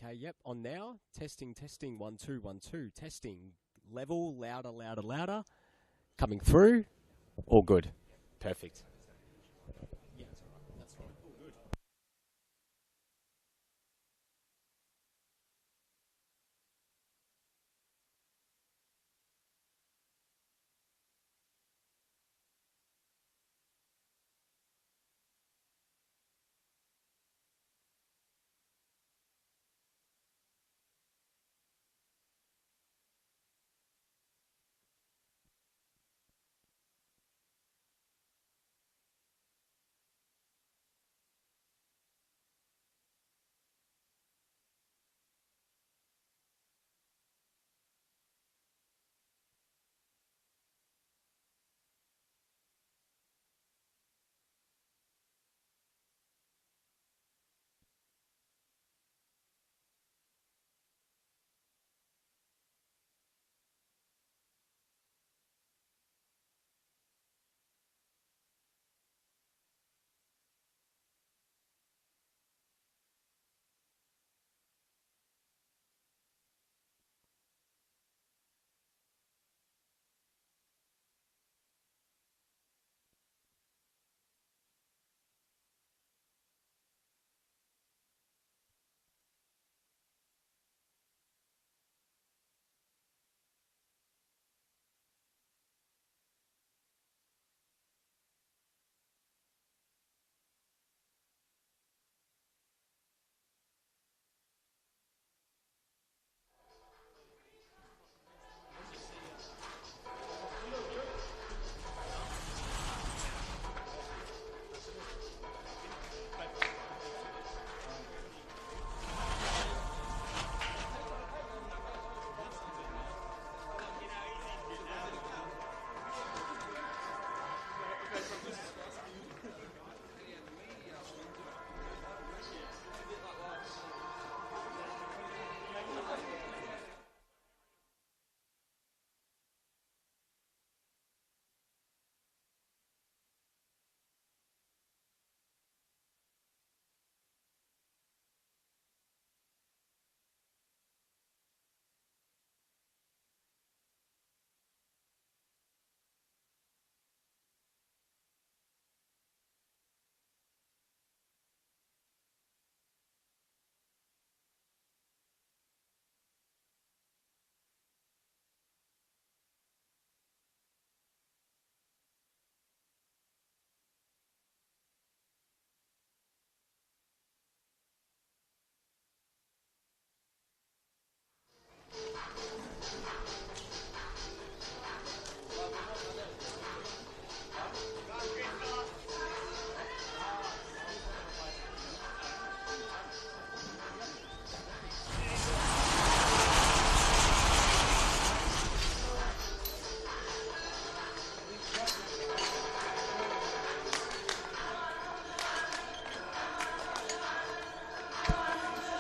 Okay, yep, on now. Testing, 1, 2, 1, 2. Testing, level, louder, louder, louder. Coming through. All good. Perfect. Yeah, that's all right. That's right. All good.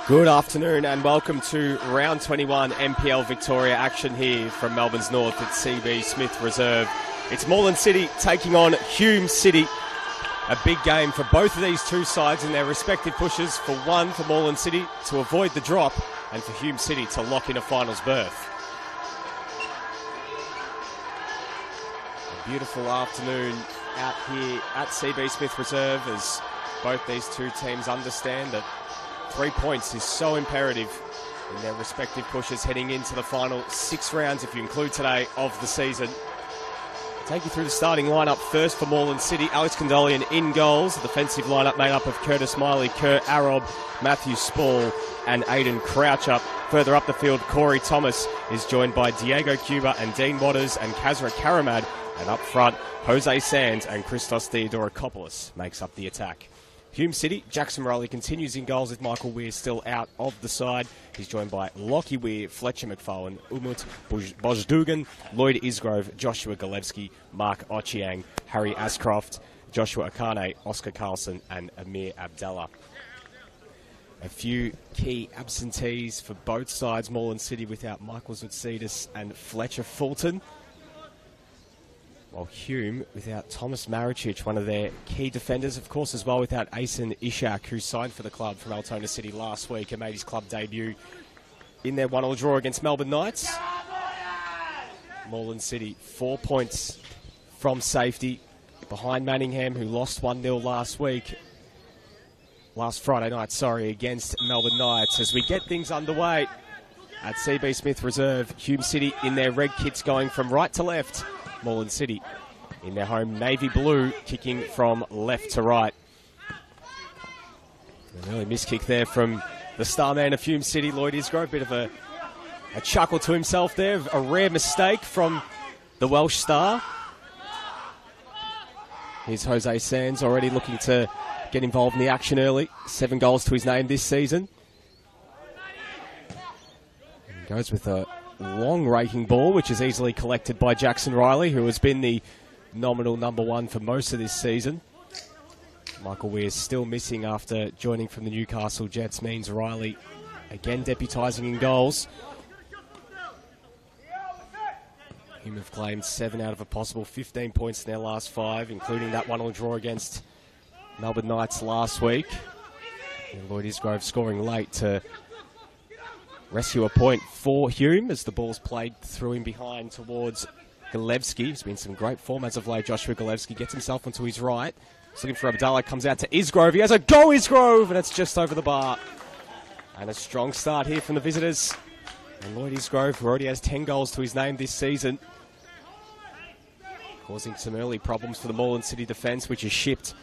Good afternoon and welcome to round 21 NPL Victoria action here from Melbourne's North at CB Smith Reserve. It's Moreland City taking on Hume City. A big game for both of these two sides in their respective pushes. For one, for Moreland City to avoid the drop, and for Hume City to lock in a finals berth. A beautiful afternoon out here at CB Smith Reserve as both these two teams understand that 3 points is so imperative in their respective pushes heading into the final 6 rounds, if you include today, of the season. I'll take you through the starting lineup first for Moreland City. Alex Condolian in goals. The defensive lineup made up of Curtis Miley, Kurt Arob, Matthew Spall and Aidan Croucher. Further up the field, Corey Thomas is joined by Diego Cuba and Dean Waters and Kazra Karamad. And up front, Jose Sands and Christos Theodorakopoulos makes up the attack. Hume City, Jackson Rowley continues in goals with Michael Weir still out of the side. He's joined by Lockie Weir, Fletcher McFarlane, Umut Bojdugan, Lloyd Isgrove, Joshua Galevsky, Mark Ochiang, Harry Ascroft, Joshua Akane, Oscar Carlson and Amir Abdallah. A few key absentees for both sides. Moreland City without Michael Zoutsidas and Fletcher Fulton. Well, Hume, without Thomas Maricic, one of their key defenders, of course, as well, without Asen Ishak, who signed for the club from Altona City last week and made his club debut in their 1-1 draw against Melbourne Knights. Moreland City, 4 points from safety behind Manningham, who lost 1-0 last Friday night, against Melbourne Knights. As we get things underway at CB Smith Reserve, Hume City in their red kits going from right to left. Moreland City in their home navy blue, kicking from left to right. An early miss kick there from the star man of Hume City, Lloyd Isgrove. Bit of a chuckle to himself there. A rare mistake from the Welsh star. Here's Jose Sands already looking to get involved in the action early. 7 goals to his name this season. And goes with a long raking ball, which is easily collected by Jackson Riley, who has been the nominal number 1 for most of this season. Michael Weir still missing after joining from the Newcastle Jets, means Riley again deputising in goals. Hume have claimed 7 out of a possible 15 points in their last 5, including that 1-1 draw against Melbourne Knights last week. And Lloyd Isgrove scoring late to rescue a point for Hume as the ball's played through him behind towards Galevsky. He's been in some great form as of late. Joshua Galevsky gets himself onto his right. He's looking for Abdallah, comes out to Isgrove. He has a go, Isgrove, and it's just over the bar. And a strong start here from the visitors. And Lloyd Isgrove, who already has 10 goals to his name this season, causing some early problems for the Moreland City defence, which has shipped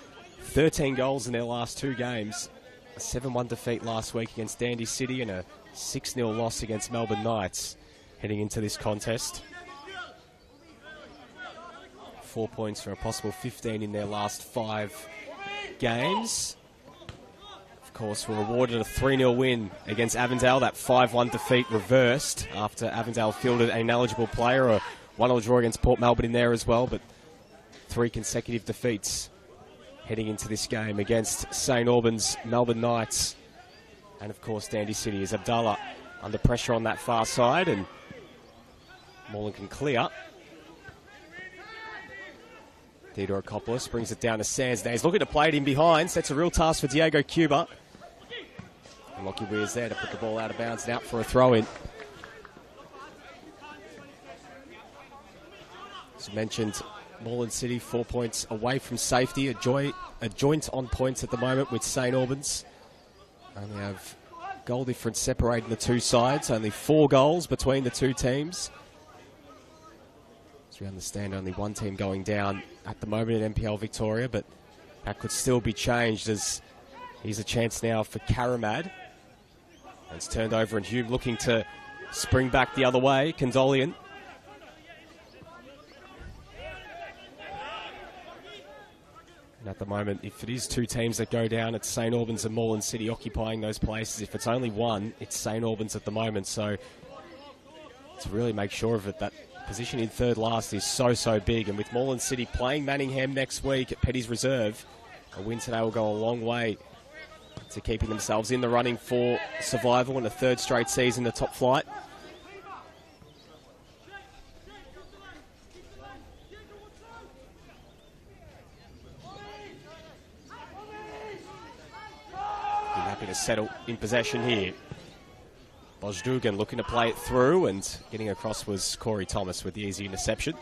13 goals in their last 2 games. A 7-1 defeat last week against Dandy City and a 6-0 loss against Melbourne Knights heading into this contest. 4 points for a possible 15 in their last 5 games. Of course, were awarded a 3-0 win against Avondale. That 5-1 defeat reversed after Avondale fielded an ineligible player. A 1-0 draw against Port Melbourne in there as well, but 3 consecutive defeats heading into this game against St Albans, Melbourne Knights, and of course Dandy City. Is Abdallah under pressure on that far side, and Moreland can clear. Theodore Coppolis brings it down to Sands. Now he's looking to play it in behind. Sets a real task for Diego Cuba. And Lockie Weir's there to put the ball out of bounds and out for a throw-in. As mentioned, Moreland City 4 points away from safety. A joint on points at the moment with St Albans. Only have goal difference separating the 2 sides. Only 4 goals between the 2 teams. As we understand, only 1 team going down at the moment in NPL Victoria, but that could still be changed as here's a chance now for Karamad. And it's turned over and Hume looking to spring back the other way. Condolian. And at the moment, if it is 2 teams that go down, it's St Albans and Moreland City occupying those places. If it's only 1, it's St Albans at the moment. So to really make sure of it, that position in 3rd last is so big. And with Moreland City playing Manningham next week at Petty's Reserve, a win today will go a long way to keeping themselves in the running for survival in a 3rd straight season, the top flight. Happy to settle in possession here. Bojdugan looking to play it through, and getting across was Corey Thomas with the easy interception.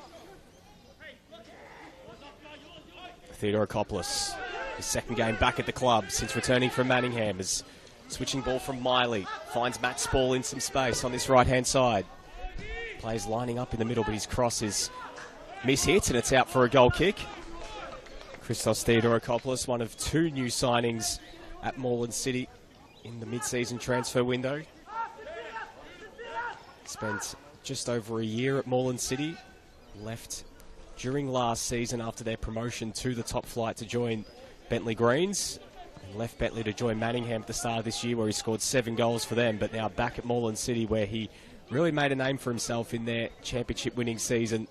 Theodore Coppolis, his 2nd game back at the club since returning from Manningham, is switching ball from Miley. Finds Matt Spall in some space on this right-hand side. Plays lining up in the middle, but his cross is mishit, and it's out for a goal kick. Christos Theodorokopoulos, one of 2 new signings at Moreland City in the mid-season transfer window. Spent just over a year at Moreland City. Left during last season after their promotion to the top flight to join Bentley Greens. And left Bentley to join Manningham at the start of this year, where he scored 7 goals for them. But now back at Moreland City, where he really made a name for himself in their championship winning season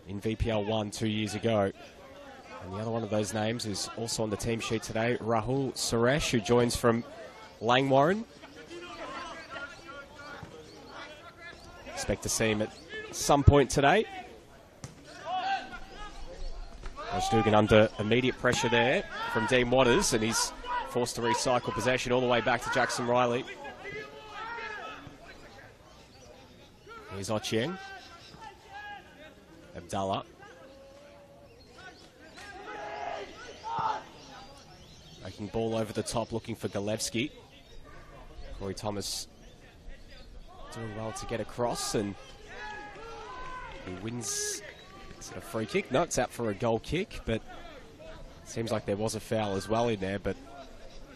in VPL 1 2 years ago. And the other one of those names is also on the team sheet today, Rahul Suresh, who joins from Langwarren. Expect to see him at some point today. Dugan under immediate pressure there from Dean Waters, and he's forced to recycle possession all the way back to Jackson Riley. Here's Ochieng. Abdallah. Making ball over the top, looking for Galevsky. Corey Thomas doing well to get across, and he wins. Is it a free kick? No, it's out for a goal kick, but it seems like there was a foul as well in there, but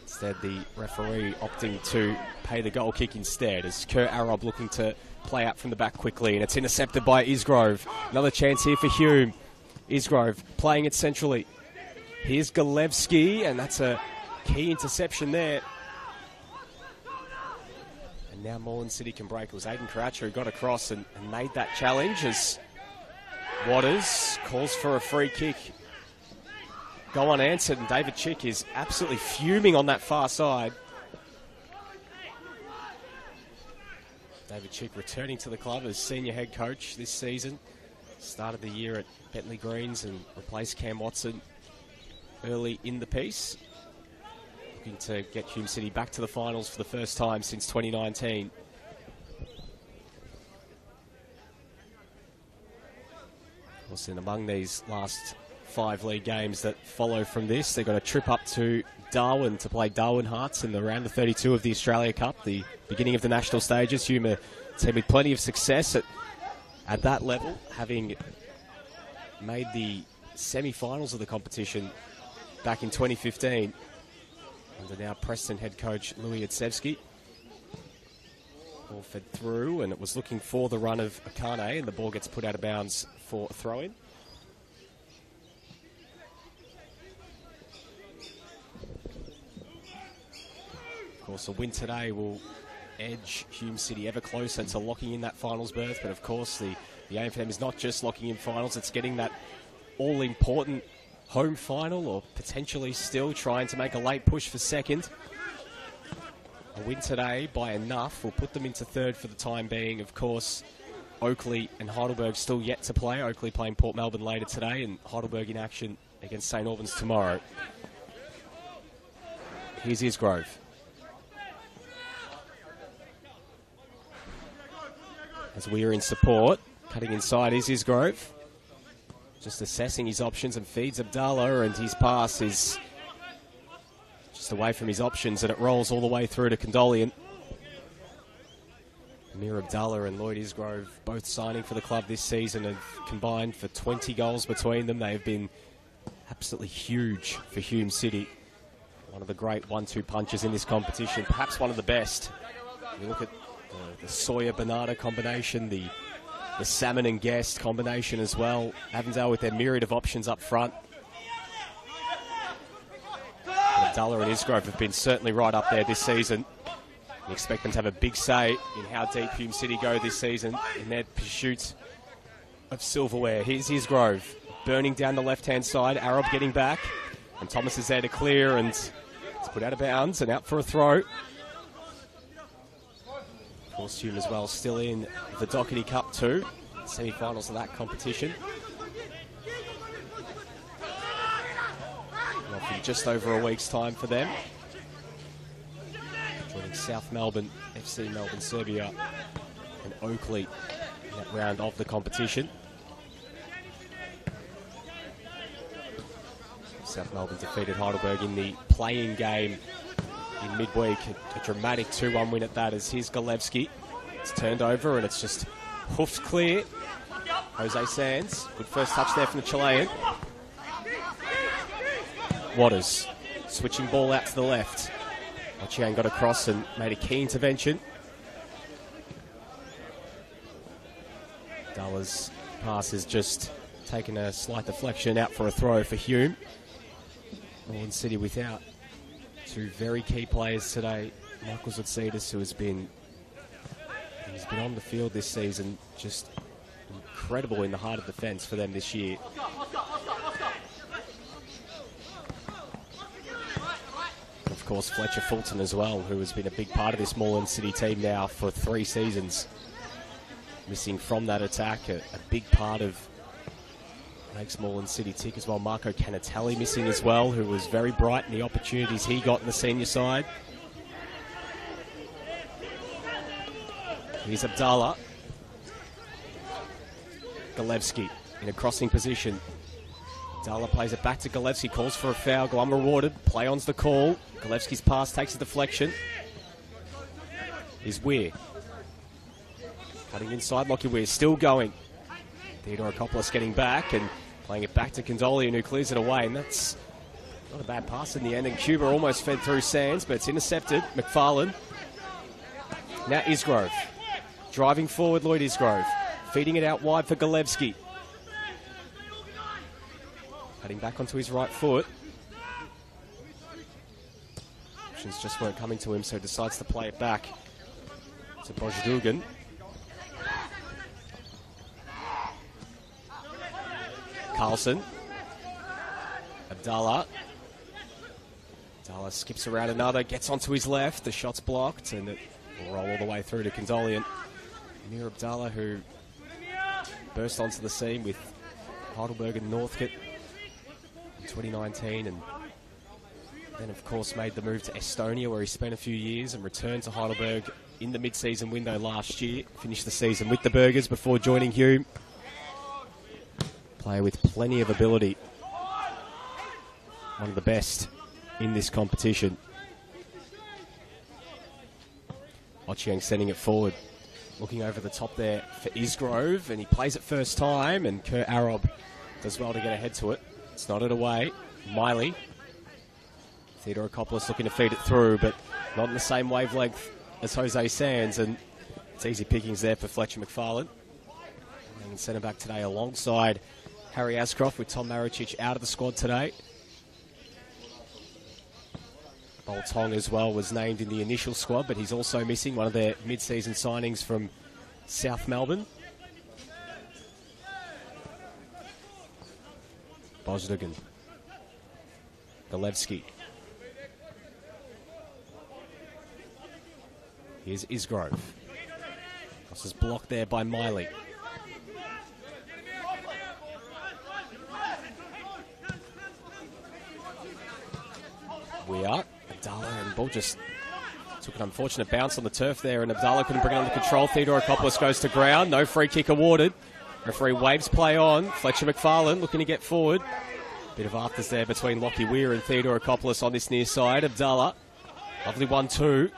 instead the referee opting to pay the goal kick instead, as Kurt Arob looking to play out from the back quickly, and it's intercepted by Isgrove. Another chance here for Hume. Isgrove playing it centrally. Here's Galevsky, and that's a key interception there. And now Moreland City can break. It was Aiden Croucher who got across and made that challenge, as Waters calls for a free kick. Go unanswered, and David Chick is absolutely fuming on that far side. David Chick returning to the club as senior head coach this season. Started the year at Bentley Greens and replaced Cam Watson early in the piece. Looking to get Hume City back to the finals for the first time since 2019. Of course, in among these last 5 league games that follow from this, they've got a trip up to Darwin to play Darwin Hearts in the round of 32 of the Australia Cup, the beginning of the national stages. Hume, a team with plenty of success at that level, having made the semi-finals of the competition back in 2015 under now Preston head coach Louis Yatsevsky. Ball fed through, and it was looking for the run of Akane, and the ball gets put out of bounds for a throw-in. Of course, a win today will edge Hume City ever closer to locking in that finals berth, but of course the aim for them is not just locking in finals, it's getting that all-important home final, or potentially still trying to make a late push for second. A win today by enough will put them into third for the time being. Of course, Oakley and Heidelberg still yet to play. Oakley playing Port Melbourne later today, and Heidelberg in action against St Albans tomorrow. Here's Isgrove. As we are in support, cutting inside is Isgrove. Just assessing his options and feeds Abdallah, and his pass is just away from his options, and it rolls all the way through to Condolian. Amir Abdallah and Lloyd Isgrove, both signing for the club this season, have combined for 20 goals between them. They have been absolutely huge for Hume City. One of the great 1-2 punches in this competition, perhaps one of the best. You look at the Sawyer-Bernardo combination, the Salmon and Guest combination as well. Avondale with their myriad of options up front. Abdallah and Isgrove have been certainly right up there this season. We expect them to have a big say in how deep Hume City go this season in their pursuit of silverware. Here's Isgrove, burning down the left-hand side. Arob getting back, and Thomas is there to clear, and it's put out of bounds and out for a throw. Of course, Hume as well still in the Doherty Cup too, semi-finals of that competition. Well, in just over a week's time for them. Joining South Melbourne, FC Melbourne Serbia, and Oakley in that round of the competition. South Melbourne defeated Heidelberg in the play-in game in midweek. A dramatic 2-1 win at that, as here's Galevsky. It's turned over and it's just hoofed clear. Jose Sands, good first touch there from the Chilean. Waters, switching ball out to the left. Ochieng got across and made a key intervention. Dalla's pass has just taken a slight deflection out for a throw for Hume. Moreland City without 2 very key players today. Michael Zoutsidas, who has been on the field this season, just incredible in the heart of defence for them this year. Of course, Fletcher Fulton as well, who has been a big part of this Moreland City team now for 3 seasons. Missing from that attack, a big part of makes Moreland City tick as well. Marco Canatelli missing as well, who was very bright in the opportunities he got in the senior side. Here's Abdallah. Galevsky in a crossing position. Abdallah plays it back to Galevsky, calls for a foul, go unrewarded. Play on's the call. Galevsky's pass takes a deflection. Here's Weir. Cutting inside, Lockie Weir still going. Theodorakopoulos getting back and playing it back to Condolian, who clears it away. And that's not a bad pass in the end. And Cuba almost fed through Sands, but it's intercepted. McFarlane. Now Isgrove. Driving forward, Lloyd Isgrove. Feeding it out wide for Galevsky. Cutting back onto his right foot. Options just weren't coming to him, so decides to play it back to Bojdugan. Carlson. Abdallah. Abdallah skips around another, gets onto his left. The shot's blocked, and it will roll all the way through to Condolian. Amir Abdallah, who burst onto the scene with Heidelberg and Northcote in 2019, and then, of course, made the move to Estonia, where he spent a few years, and returned to Heidelberg in the mid-season window last year. Finished the season with the Burgers before joining Hume. Player with plenty of ability. One of the best in this competition. Ochieng sending it forward. Looking over the top there for Isgrove, and he plays it first time, and Kurt Arob does well to get ahead to it. It's nodded away. Miley. Theodorakopoulos looking to feed it through, but not in the same wavelength as Jose Sands, and it's easy pickings there for Fletcher McFarlane. And centre back today alongside Harry Ascroft, with Tom Maricic out of the squad today. Boltong as well was named in the initial squad, but he's also missing, one of their mid-season signings from South Melbourne. Bojdugan. Galevsky. Here's Isgrove. This is blocked there by Miley. We are. Abdallah, and the ball just took an unfortunate bounce on the turf there, and Abdallah couldn't bring it under control. Theodorakopoulos goes to ground. No free kick awarded. Referee waves play on. Fletcher McFarlane looking to get forward. Bit of afters there between Lockie Weir and Theodorakopoulos on this near side. Abdallah. Lovely 1-2.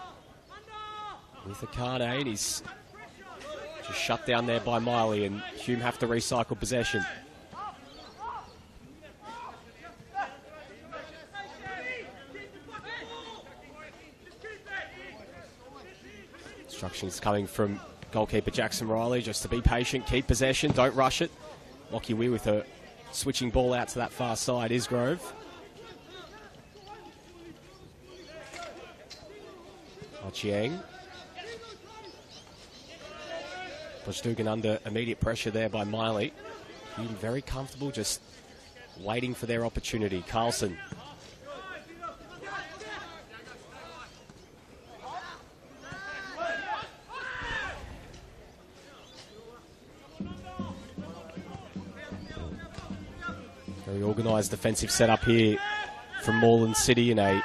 With Akane, and he's just shut down there by Miley, and Hume have to recycle possession. Instructions coming from goalkeeper Jackson Riley, just to be patient, keep possession, don't rush it. Lockie Weir with a switching ball out to that far side. Isgrove. Ochieng. Bojdugan under immediate pressure there by Miley. Hume very comfortable, just waiting for their opportunity. Carlson. Very organised defensive setup here from Moreland City in a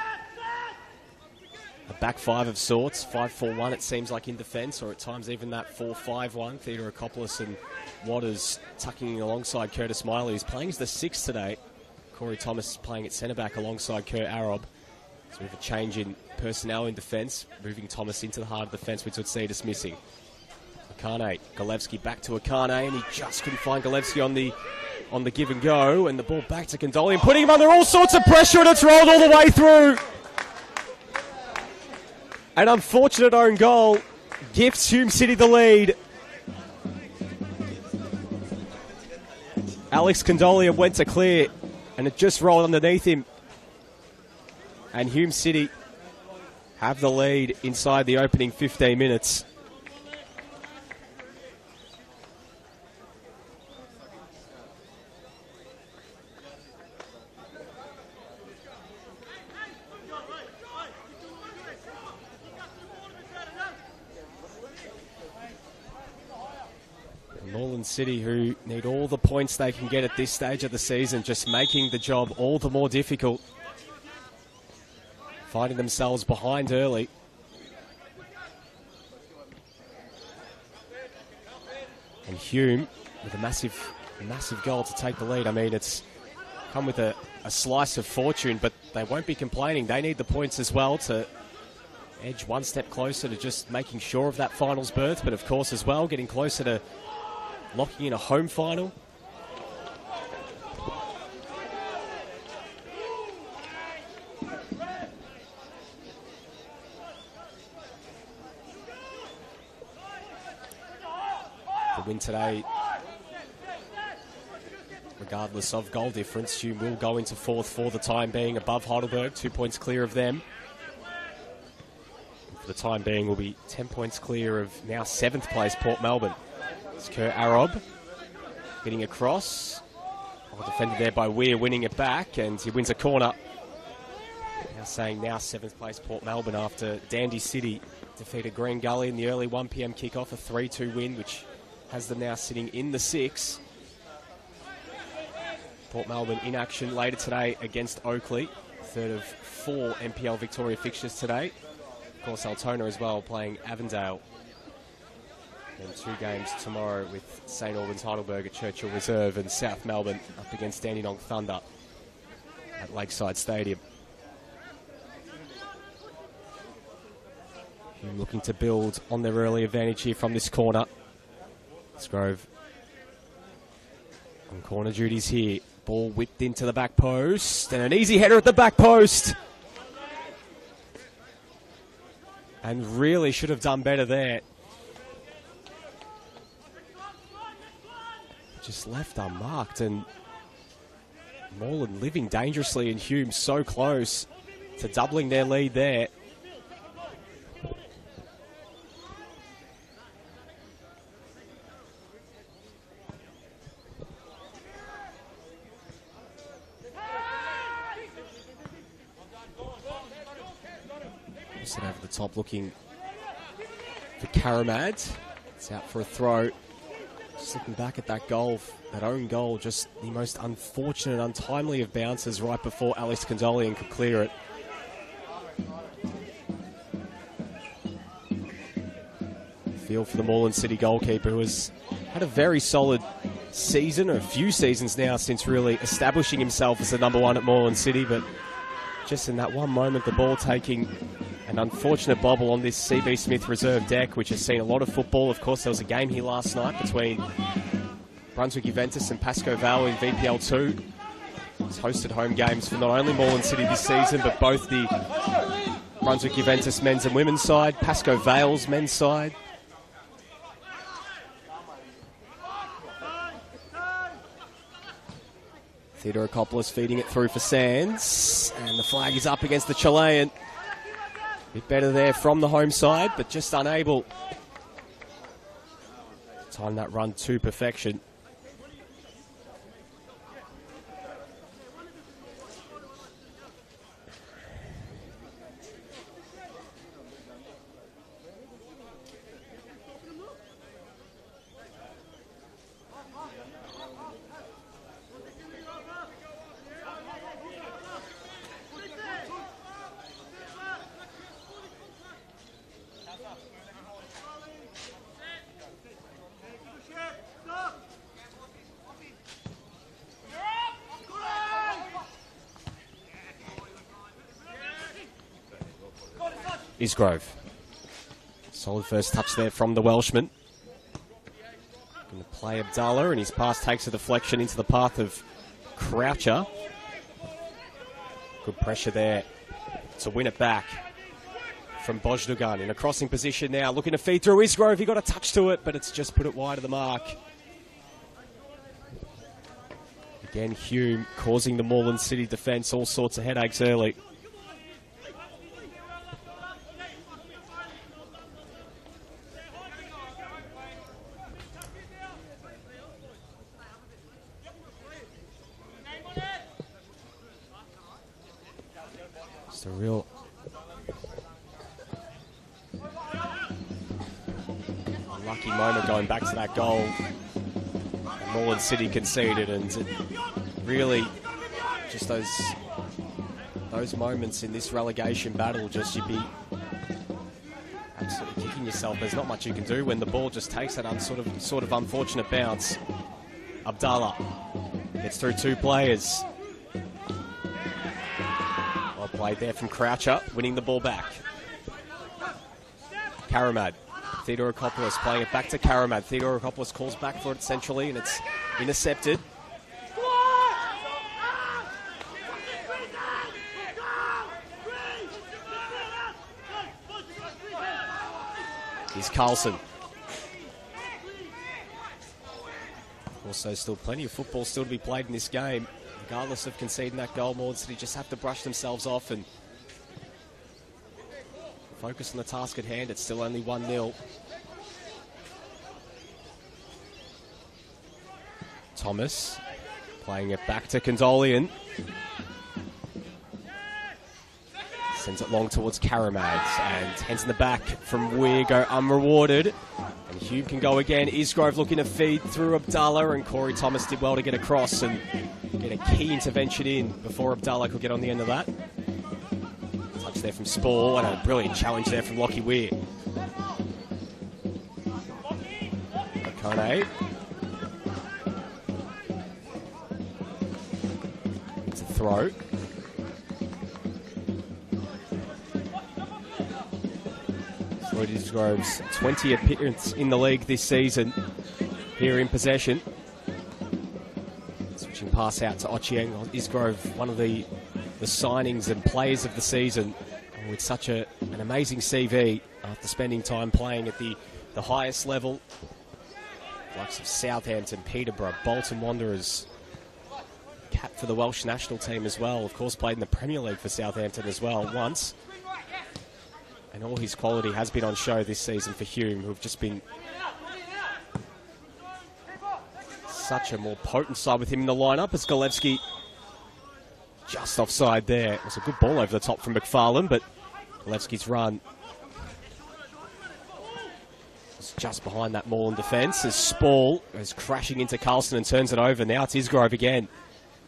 back five of sorts. 5-4-1 it seems like in defence, or at times even that 4-5-1. Theodorakopoulos and Waters tucking alongside Curtis Miley, who's playing as the 6 today. Corey Thomas playing at centre-back alongside Kurt Arob. So we have a change in personnel in defence, moving Thomas into the heart of defence, which would see us missing. Akane, Galevsky back to Akane, and he just couldn't find Galevsky on the give and go, and the ball back to Condolian, putting him under all sorts of pressure, and it's rolled all the way through. An unfortunate own goal gifts Hume City the lead. Alex Condolian went to clear, and it just rolled underneath him. And Hume City have the lead inside the opening 15 minutes. Moreland Moreland City, who need all the points they can get at this stage of the season, just making the job all the more difficult. Finding themselves behind early. And Hume with a massive goal to take the lead. I mean, it's come with a slice of fortune, but they won't be complaining. They need the points as well to edge one step closer to just making sure of that finals berth, but of course as well getting closer to locking in a home final. The win today, regardless of goal difference, Hume will go into fourth for the time being, above Heidelberg, 2 points clear of them. For the time being, will be 10 points clear of now 7th place Port Melbourne. It's Kerr Arob getting across. Well defended there by Weir, winning it back, and he wins a corner. Now saying now 7th place Port Melbourne after Dandy City defeated Green Gully in the early 1 p.m. kickoff, a 3-2 win, which has them now sitting in the 6. Port Melbourne in action later today against Oakley. Third of 4 NPL Victoria fixtures today. Of course, Altona as well playing Avondale. And 2 games tomorrow with St Albans Heidelberg at Churchill Reserve, and South Melbourne up against Dandenong Thunder at Lakeside Stadium. Hume looking to build on their early advantage here from this corner. Sgrove on corner duties here. Ball whipped into the back post, and an easy header at the back post. And really should have done better there. Just left unmarked, and Moreland living dangerously, and Hume so close to doubling their lead there. Sit over the top looking for Karamad. It's out for a throw. Just looking back at that goal, that own goal, just the most unfortunate, untimely of bounces right before Alex Condolian could clear it. Feel for the Moreland City goalkeeper, who has had a very solid season, or a few seasons now, since really establishing himself as the number 1 at Moreland City, but just in that one moment, the ball taking an unfortunate bobble on this CB Smith reserve deck, which has seen a lot of football. Of course, there was a game here last night between Brunswick Juventus and Pascoe Vale in VPL 2. It's hosted home games for not only Moreland City this season, but both the Brunswick Juventus men's and women's side, Pascoe Vale's men's side. Theodorakopoulos feeding it through for Sands, and the flag is up against the Chilean. Bit better there from the home side, but just unable to time that run to perfection. Isgrove. Solid first touch there from the Welshman. Going to play Abdallah, and his pass takes a deflection into the path of Croucher. Good pressure there to win it back from Bojdogan in a crossing position now. Looking to feed through Isgrove. He got a touch to it, but it's just put it wide of the mark. Again, Hume causing the Moreland City defence all sorts of headaches early. Just a real unlucky moment going back to that goal Moreland City conceded, and really just those moments in this relegation battle, just you'd be absolutely kicking yourself. There's not much you can do when the ball just takes that sort of unfortunate bounce. Abdallah gets through two players. Well played there from Croucher, winning the ball back. Karamad. Theodorakopoulos playing it back to Karamad. Theodorakopoulos calls back for it centrally, and it's intercepted. Here's Carlson. Also, still plenty of football still to be played in this game. Regardless of conceding that goal, Moreland City just have to brush themselves off and focus on the task at hand. It's still only 1-0. Thomas playing it back to Condolian. Sends it long towards Karamad, and hands in the back from Weir go unrewarded. And Hume can go again. Isgrove looking to feed through Abdallah, and Corey Thomas did well to get across and get a key intervention in before Abdallah could get on the end of that. Touch there from Spall, and a brilliant challenge there from Lockie Weir. Okone. It's a throw. Lloyd Isgrove's 20th appearance in the league this season, here in possession. Switching pass out to Ochieng. Isgrove, one of the signings and players of the season, with such an amazing CV after spending time playing at the highest level. Likes of Southampton, Peterborough, Bolton Wanderers. Cap for the Welsh national team as well. Of course, played in the Premier League for Southampton as well once. And all his quality has been on show this season for Hume, who have just been such a more potent side with him in the lineup, as Golevsky just offside there. It was a good ball over the top from McFarlane, but Golevsky's run was just behind that Moreland defence, as Spall is crashing into Carlson and turns it over. Now it's Isgrove again.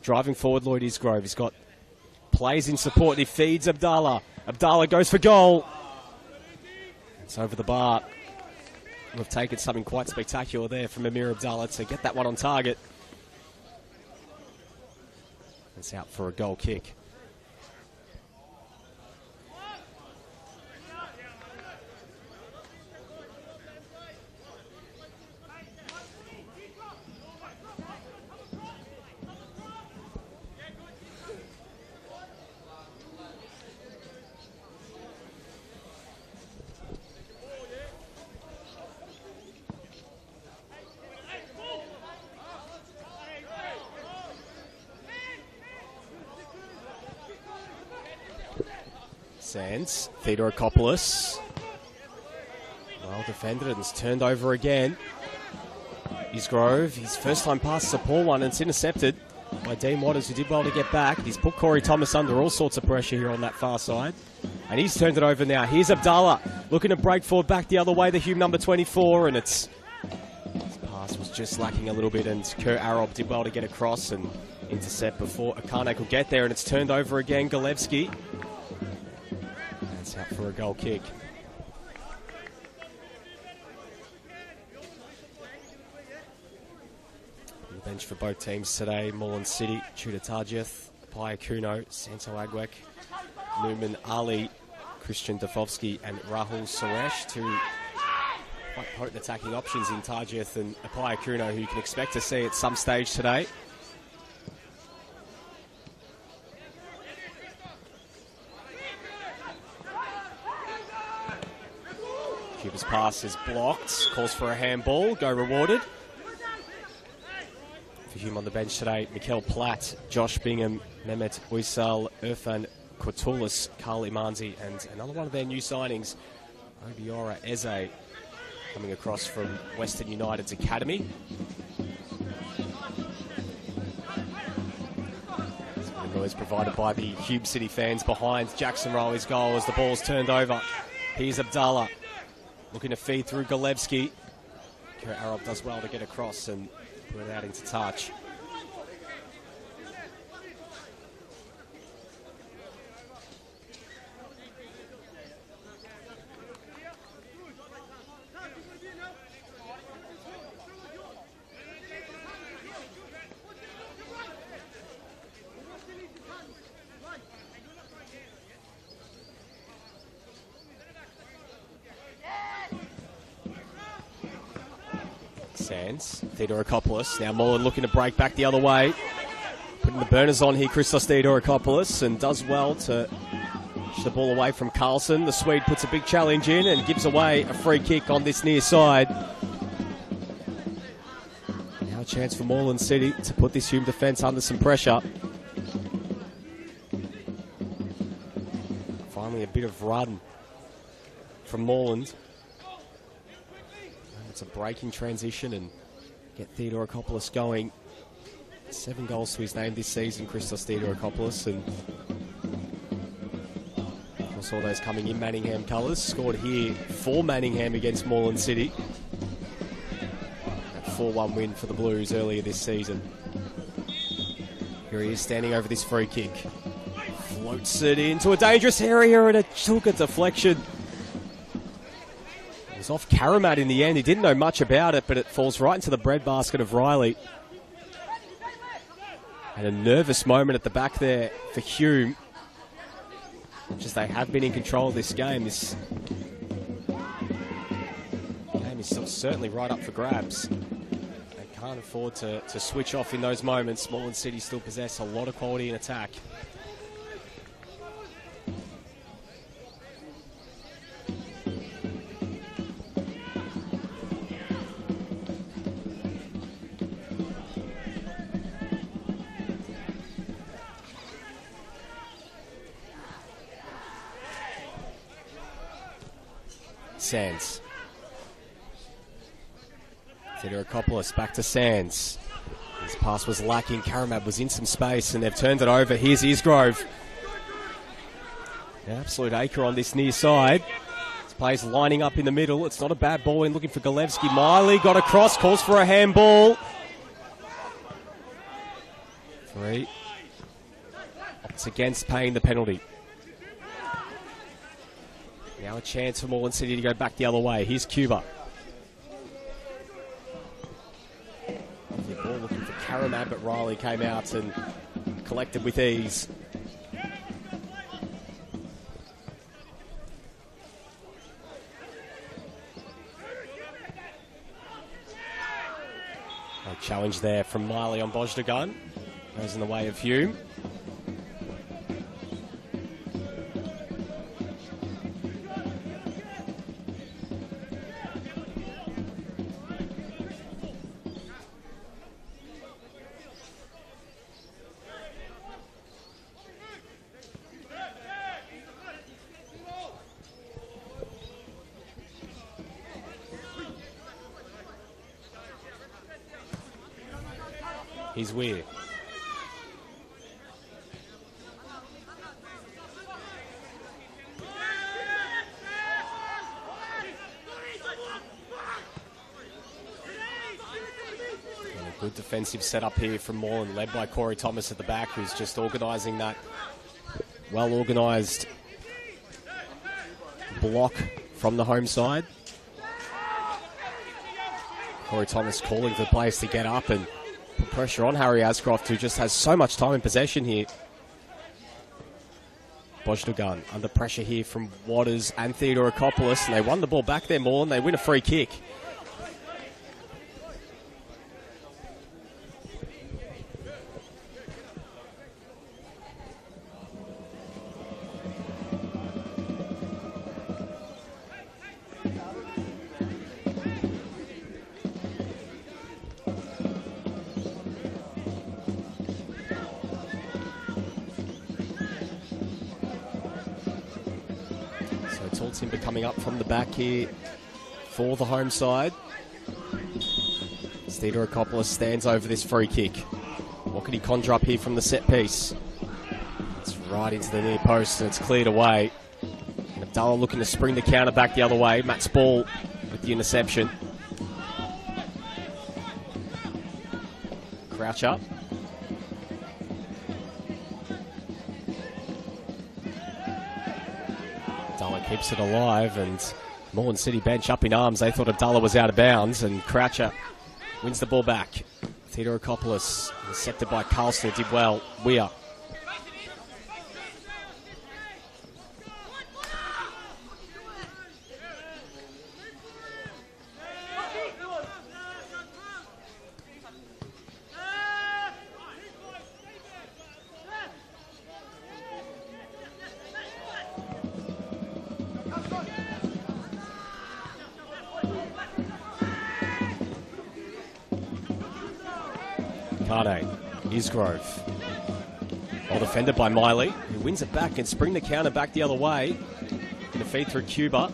Driving forward, Lloyd Isgrove. He's got plays in support, and he feeds Abdallah. Abdallah goes for goal. It's over the bar. We've taken something quite spectacular there from Amir Abdallah to get that one on target. It's out for a goal kick. Sands, Theodorakopoulos. Well defended, and it's turned over again. Isgrove, his first time pass is a poor one, and it's intercepted by Dean Waters, who did well to get back. He's put Corey Thomas under all sorts of pressure here on that far side. And he's turned it over now. Here's Abdallah, looking to break forward back the other way, the Hume number 24, and his pass was just lacking a little bit, and Kurt Arob did well to get across and intercept before Akane could get there, and it's turned over again. Golevsky. Out for a goal kick. On the bench for both teams today, Moreland City, Tudor Tarjith, Paya Kuno, Santo Agwek, Newman Ali, Christian Dafovsky and Rahul Suresh, two quite potent attacking options in Tarjith and Paya Kuno, who you can expect to see at some stage today. Cuba's pass is blocked, calls for a handball, go rewarded. For Hume on the bench today, Mikel Platt, Josh Bingham, Mehmet Uysal, Irfan Kurtulis, Carl Imanzi, and another one of their new signings, Obiora Eze, coming across from Western United's academy. Some noise provided by the Hume City fans behind Jackson Rowley's goal as the ball's turned over. Here's Abdallah. Looking to feed through Golevsky. Kurt Arob does well to get across, and Put it out into touch. Sands, Theodorakopoulos. Now Moreland looking to break back the other way. Putting the burners on here, Christos Theodorakopoulos, and does well to push the ball away from Carlson. The Swede puts a big challenge in and gives away a free kick on this near side. Now a chance for Moreland City to put this Hume defence under some pressure. Finally a bit of run from Moreland. It's a breaking transition and get Theodorakopoulos going. 7 goals to his name this season, Christos Theodorakopoulos, and of course all those coming in Manningham colours. Scored here for Manningham against Moreland City. That 4-1 win for the Blues earlier this season. Here he is standing over this free kick. Floats it into a dangerous area and a Chilka deflection. It was off Karamat in the end. He didn't know much about it, but it falls right into the breadbasket of Riley. And a nervous moment at the back there for Hume. Just they have been in control of this game. This game is certainly right up for grabs. They can't afford to switch off in those moments. Moreland City still possess a lot of quality in attack. Sands. Theodorakopoulos back to Sands. His pass was lacking. Karamat was in some space and they've turned it over. Here's Isgrove. An absolute acre on this near side. This play's lining up in the middle. It's not a bad ball in, looking for Golevsky. Miley got across, calls for a handball. 3. Opts against paying the penalty. Now a chance for Moreland City to go back the other way. Here's Cuba. The ball looking for Karamat, but Riley came out and collected with ease. A challenge there from Miley on Bojdagan. Goes in the way of Hume. He's weird. A good defensive setup here from Moreland, led by Corey Thomas at the back, who's just organising that well-organised block from the home side. Corey Thomas calling for players to get up and put pressure on Harry Ascroft, who just has so much time in possession here. Bojdagan under pressure here from Waters and Theodorakopoulos, and they won the ball back there more, and they win a free kick. Timber coming up from the back here for the home side. Theodorakopoulos stands over this free kick. What can he conjure up here from the set piece? It's right into the near post and it's cleared away. And Abdallah looking to spring the counter back the other way. Matt's ball with the interception. Crouch up. Abdullah keeps it alive, and Moreland City bench up in arms. They thought Abdullah was out of bounds, and Croucher wins the ball back. Theodorakopoulos intercepted by Carlson, who did well. Weir. Isgrove. Well defended by Miley, who wins it back and spring the counter back the other way. And a feed through Cuba.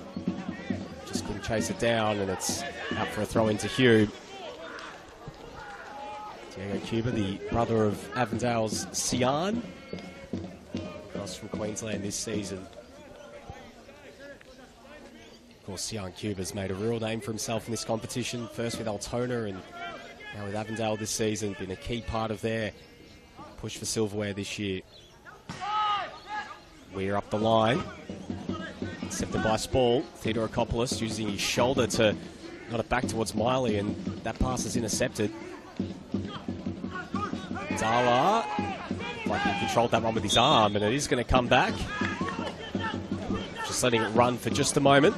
Just couldn't chase it down, and it's out for a throw into Hume. Diego Cuba, the brother of Avondale's Sian, across from Queensland this season. Of course, Sian Cuba's made a real name for himself in this competition, first with Altona and now with Avondale this season, been a key part of their push for silverware this year. We're up the line. Intercepted by Spall. Theodorakopoulos using his shoulder to nod it back towards Miley, and that pass is intercepted. Dala, like he controlled that one with his arm, and it is going to come back. Just letting it run for just a moment.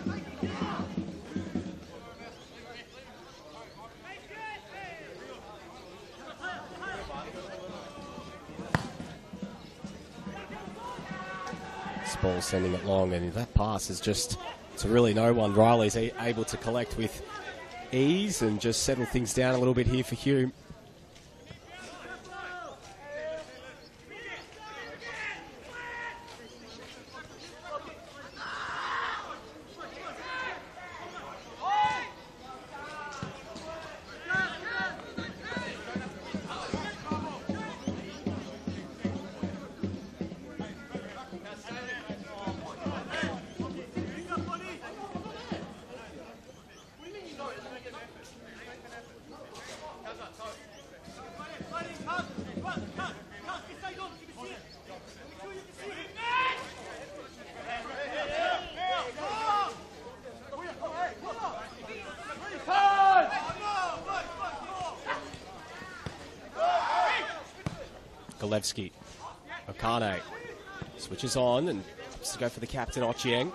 Ball sending it long, and that pass is just to really no one. Riley's able to collect with ease and just settle things down a little bit here for Hume. Golevsky. Okane switches on and wants to go for the captain, Ochieng.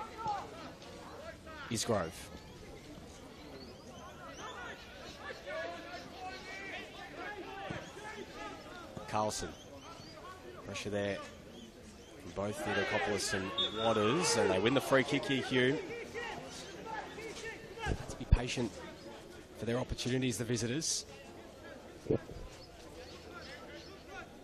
Isgrove. Carlson. Pressure there from both Theodorakopoulos and Waters, and they win the free kick here, Hume. Have to be patient for their opportunities, the visitors.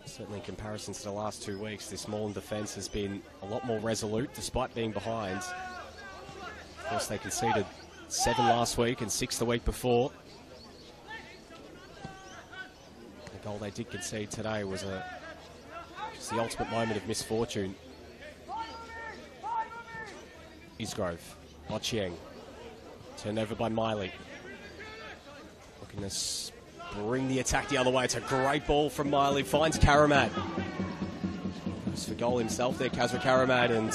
Certainly in comparison to the last 2 weeks, this Moreland defence has been a lot more resolute despite being behind. Of course, they conceded 7 last week and 6 the week before. The goal they did concede today was just the ultimate moment of misfortune. Isgrove, Ochieng, turned over by Miley. Looking to bring the attack the other way. It's a great ball from Miley. Finds Karamat. Goes for goal himself there, Kazra Karamat, and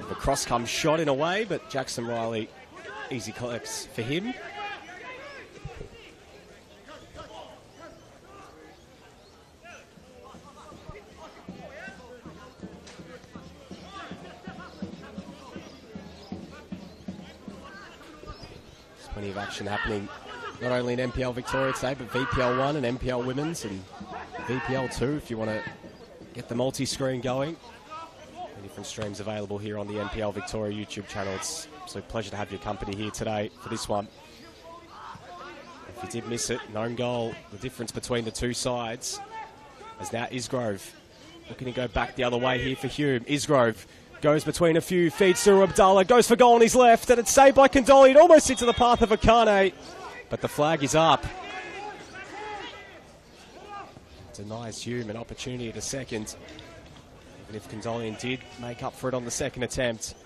the cross comes shot in a way, but Jackson Riley easy collects for him. There's plenty of action happening not only in NPL Victoria today, but VPL 1 and NPL Women's and VPL 2 if you want to get the multi-screen going. Many different streams available here on the NPL Victoria YouTube channel. It's a pleasure to have your company here today for this one. If you did miss it, known goal, the difference between the two sides, as now Isgrove looking to go back the other way here for Hume. Isgrove goes between a few, feeds through Abdullah, goes for goal on his left, and it's saved by Condoli. It almost into the path of Okane, but the flag is up. Denies Hume an opportunity at a second, even if Condolian did make up for it on the second attempt.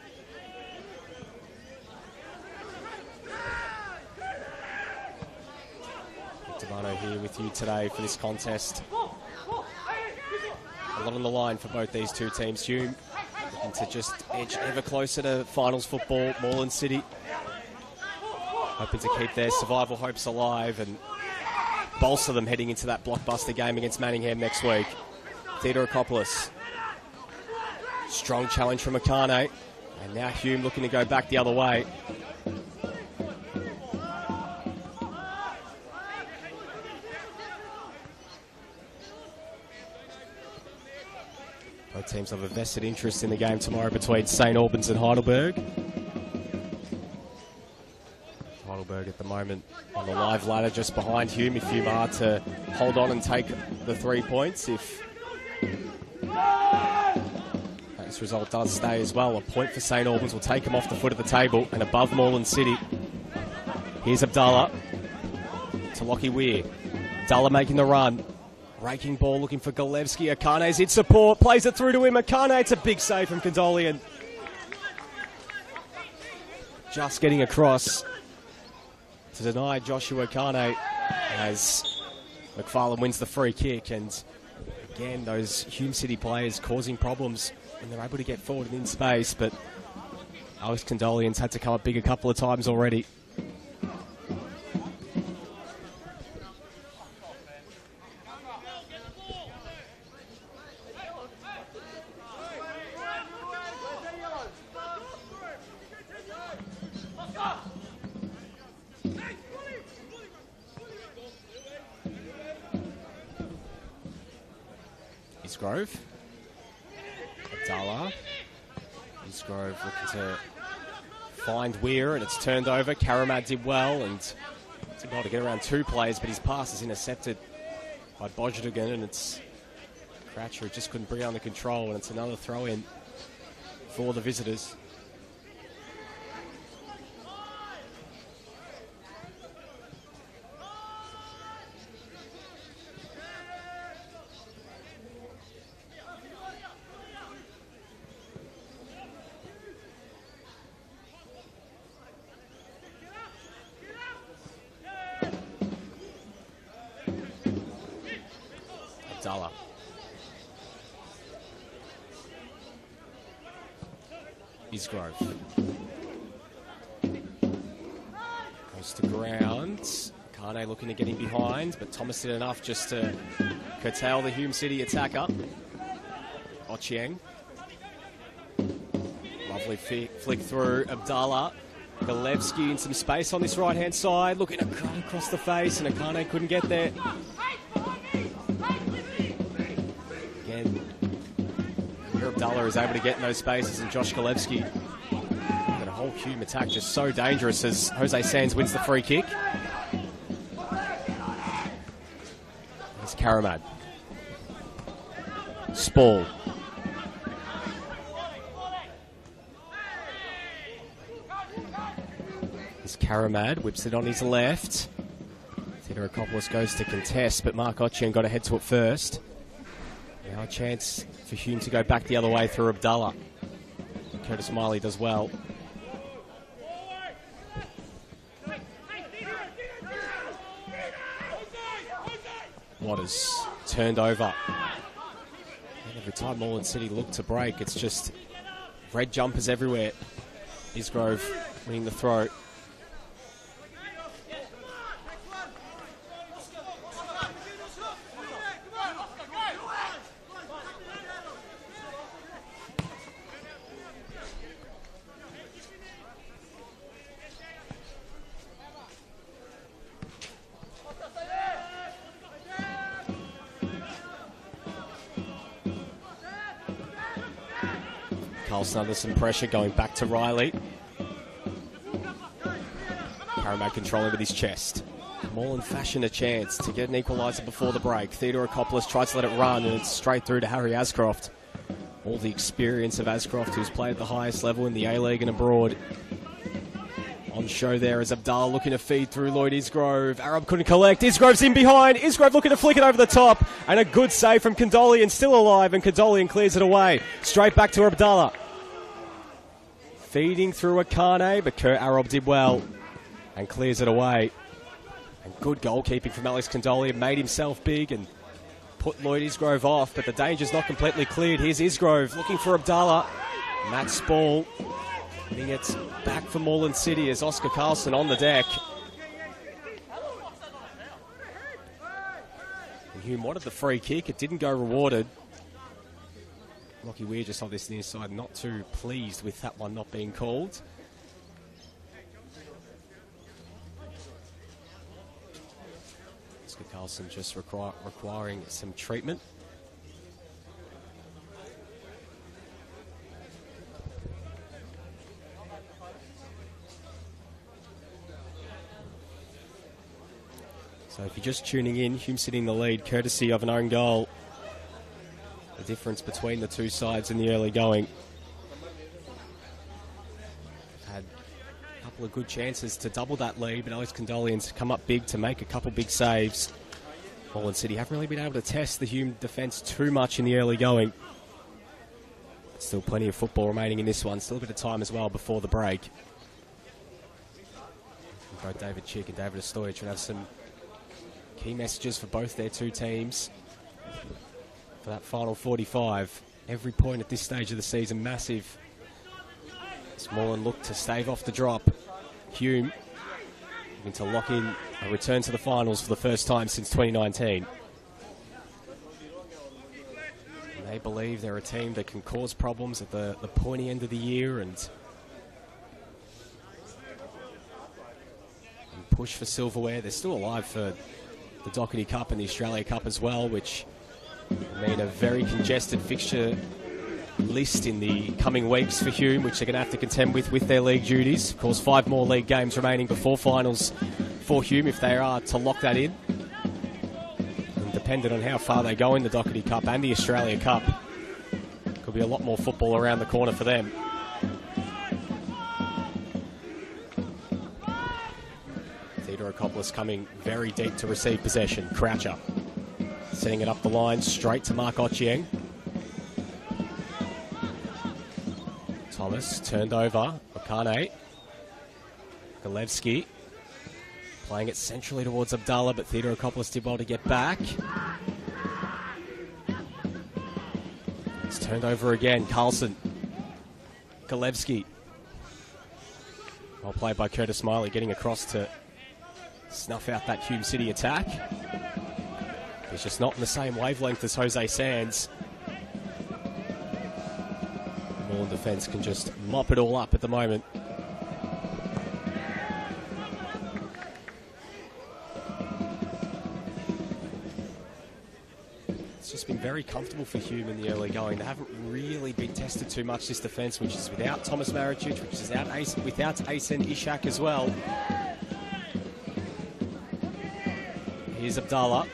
Devano here with you today for this contest. A lot on the line for both these two teams. Hume looking to just edge ever closer to finals football. Moreland City hoping to keep their survival hopes alive and bolster them heading into that blockbuster game against Manningham next week. Theodorokopoulos. Strong challenge from Akane. And now Hume looking to go back the other way. Both teams have a vested interest in the game tomorrow between St Albans and Heidelberg. Heidelberg at the moment on the live ladder just behind Hume. If Hume are to hold on and take the 3 points, if this result does stay as well, a point for St Albans will take him off the foot of the table and above Moreland City. Here's Abdallah to Lockie Weir. Abdallah making the run. Raking ball, looking for Golevsky. Akane's in support, plays it through to him. Akane, it's a big save from Condolian. Just getting across to deny Joshua Akane as McFarlane wins the free kick. And again, those Hume City players causing problems when they're able to get forward and in space. But Alex Condolian's had to come up big a couple of times already. Isgrove. Abdallah. Isgrove looking to find Weir, and it's turned over. Karamad did well and did well to get around two players, but his pass is intercepted by Bojdogan, and it's Croucher who just couldn't bring it under control, and it's another throw in for the visitors. Abdallah. Isgrove. Goes to ground. Kane looking to get him behind, but Thomas did enough just to curtail the Hume City attacker. Ochieng. Lovely flick through. Abdallah. Golevsky in some space on this right-hand side. Looking to cut across the face, and Akane couldn't get there. Abdallah is able to get in those spaces, and Josh Golevsky. But a whole Hume attack just so dangerous as Jose Sands wins the free kick. There's Karamad. Spall. There's Karamad, whips it on his left. Theodorokopoulos goes to contest, but Mark Ochieng got to head to it first. Now a chance for Hume to go back the other way through Abdallah. Curtis Miley does well. Waters turned over. And every time Moreland City look to break, it's just red jumpers everywhere. Isgrove winning the throw. Carlson under some pressure, going back to Riley. Karamad controlling with his chest. Moreland fashioned a chance to get an equaliser before the break. Theodorokopoulos tries to let it run, and it's straight through to Harry Ascroft. All the experience of Ascroft, who's played at the highest level in the A-League and abroad. On show there is Abdallah looking to feed through Lloyd Isgrove. Arab couldn't collect. Isgrove's in behind. Isgrove looking to flick it over the top. And a good save from Condolian, still alive, and Condolian clears it away. Straight back to Abdallah. Feeding through Akane, but Kurt Arab did well and clears it away. And good goalkeeping from Alex Condolia, made himself big and put Lloyd Isgrove off, but the danger's not completely cleared. Here's Isgrove looking for Abdallah. Matt Spall getting it back for Moreland City as Oscar Carlson on the deck. And Hume wanted the free kick. It didn't go rewarded. Lockie Weir just on this near side, not too pleased with that one not being called. Oscar Carlson just requiring some treatment. So if you're just tuning in, Hume sitting in the lead, courtesy of an own goal. The difference between the two sides in the early going. Had a couple of good chances to double that lead, but Alex Condolian's come up big to make a couple big saves. Moreland City haven't really been able to test the Hume defence too much in the early going. Still plenty of football remaining in this one. Still a bit of time as well before the break. Both David Chick and David Astoy trying to have some key messages for both their two teams for that final 45. Every point at this stage of the season massive. Moreland look to stave off the drop. Hume looking to lock in a return to the finals for the first time since 2019. And they believe they're a team that can cause problems at the pointy end of the year and push for silverware. They're still alive for the Doherty Cup and the Australia Cup as well, which mean a very congested fixture list in the coming weeks for Hume, which they're going to have to contend with their league duties. Of course, 5 more league games remaining before finals for Hume if they are to lock that in. And dependent on how far they go in the Doherty Cup and the Australia Cup, could be a lot more football around the corner for them. Theodorokopoulos coming very deep to receive possession. Croucher setting it up the line straight to Mark Ochieng. Thomas turned over. Okane. Galevsky playing it centrally towards Abdallah, but Theodorokopoulos did well to get back. It's turned over again. Carlson. Galevsky. Well played by Curtis Smiley, getting across to snuff out that Hume City attack. He's just not in the same wavelength as Jose Sands. Moreland defence can just mop it all up at the moment. It's just been very comfortable for Hume in the early going. They haven't really been tested too much, this defence, which is without Thomas Maricic, which is without Asen Ishak as well. Here's Abdallah.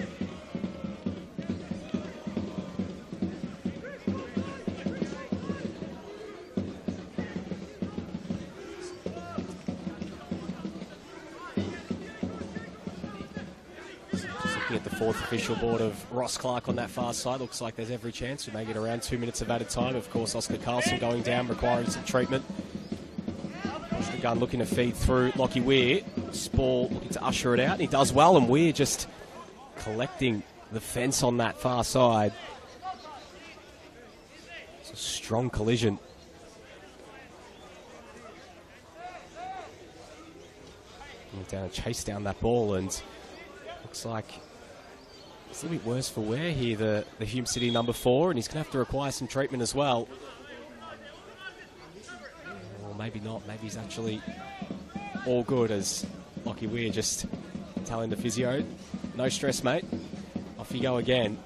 At the fourth official board of Ross Clark on that far side. Looks like there's every chance we may get around 2 minutes of added time. Of course, Oscar Carlson going down, requiring some treatment. The gun looking to feed through Lockie Weir. Spall looking to usher it out, and he does well, and Weir just collecting the fence on that far side. It's a strong collision. Went down and chased down that ball, and looks like it's a little bit worse for Ware here, the Hume City number 4, and he's going to have to require some treatment as well. Or maybe not. Maybe he's actually all good, as Lockie Weir just telling the physio, no stress, mate. Off you go again.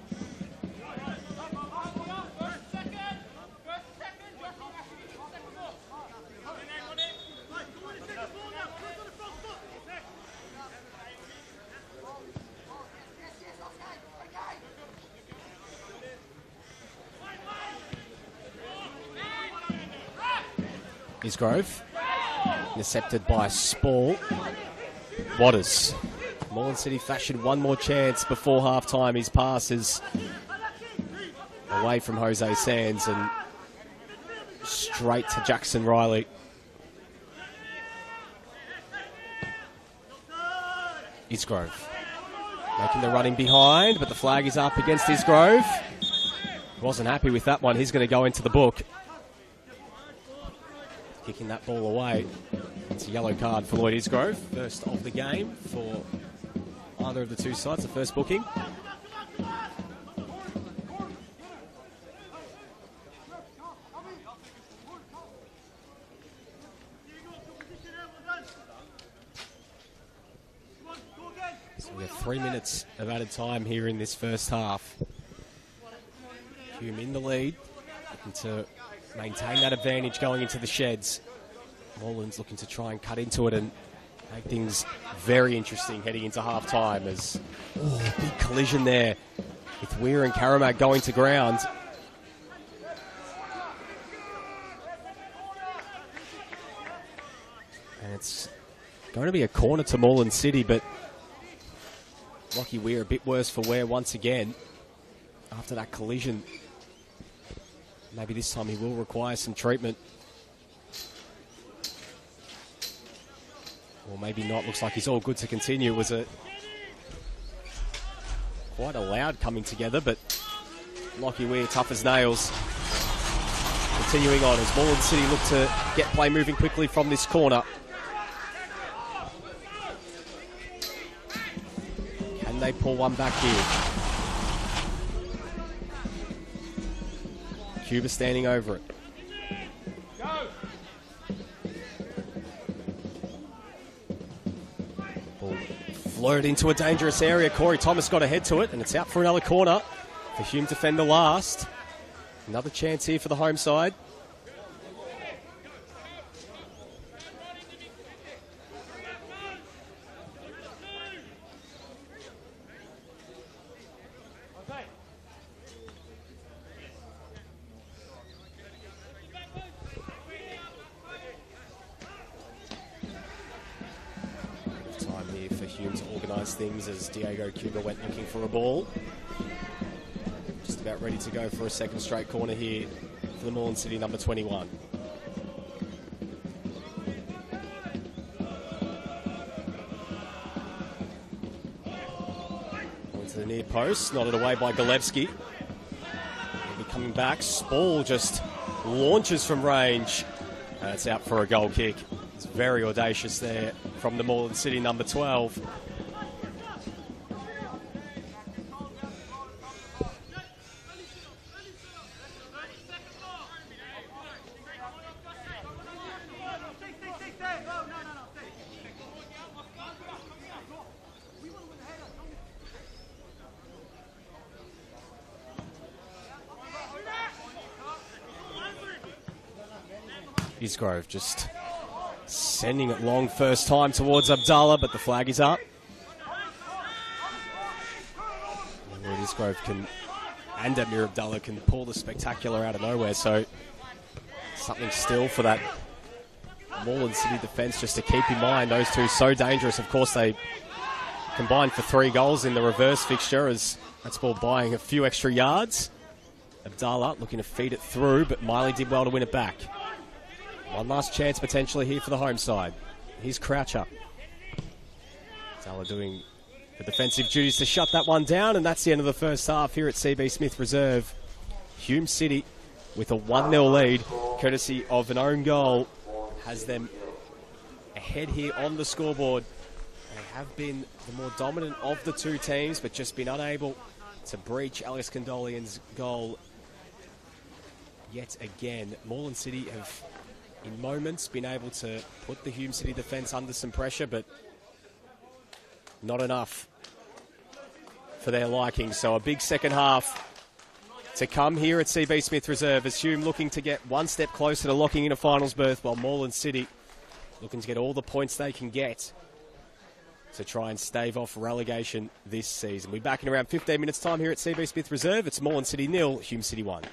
Isgrove, intercepted by Spall. Waters. Moreland City fashion one more chance before half-time. His pass is away from Jose Sands and straight to Jackson Riley. Isgrove making the running behind, but the flag is up against Isgrove. Wasn't happy with that one. He's going to go into the book. Kicking that ball away. It's a yellow card for Lloyd Isgrove. First of the game for either of the two sides, the first booking. So we have 3 minutes of added time here in this first half. Hume in the lead, looking to maintain that advantage going into the sheds. Moreland's looking to try and cut into it and make things very interesting heading into half-time as big collision there with Weir and Karamak going to ground. And it's going to be a corner to Moreland City, but Lockie Weir a bit worse for wear once again after that collision. Maybe this time he will require some treatment. Or maybe not. Looks like he's all good to continue. It was quite a loud coming together, but Lockie Weir tough as nails. Continuing on as Moreland City look to get play moving quickly from this corner. Can they pull one back here? Cuba standing over it. Ball floated into a dangerous area. Corey Thomas got ahead to it, and it's out for another corner for Hume to fend the last. Another chance here for the home side. Things as Diego Cuba went looking for a ball. Just about ready to go for a second straight corner here for the Moreland City number 21. Going to the near post, nodded away by Galevsky. He'll be coming back. Spall just launches from range. And it's out for a goal kick. It's very audacious there from the Moreland City number 12. Isgrove just sending it long first time towards Abdallah, but the flag is up. And Isgrove and Amir Abdallah can pull the spectacular out of nowhere, so something still for that Moreland City defence just to keep in mind. Those two so dangerous. Of course, they combined for 3 goals in the reverse fixture as that's ball buying a few extra yards. Abdallah looking to feed it through, but Miley did well to win it back. One last chance potentially here for the home side. Here's Croucher. Abdallah doing the defensive duties to shut that one down, and that's the end of the first half here at CB Smith Reserve. Hume City with a 1-0 lead, courtesy of an own goal, has them ahead here on the scoreboard. They have been the more dominant of the two teams, but just been unable to breach Alex Condolian's goal yet again. Moreland City have, in moments, been able to put the Hume City defence under some pressure, but not enough for their liking. So a big second half to come here at CB Smith Reserve as Hume looking to get one step closer to locking in a finals berth, while Moreland City looking to get all the points they can get to try and stave off relegation this season. We'll be back in around 15 minutes time here at CB Smith Reserve. It's Moreland City 0, Hume City 1.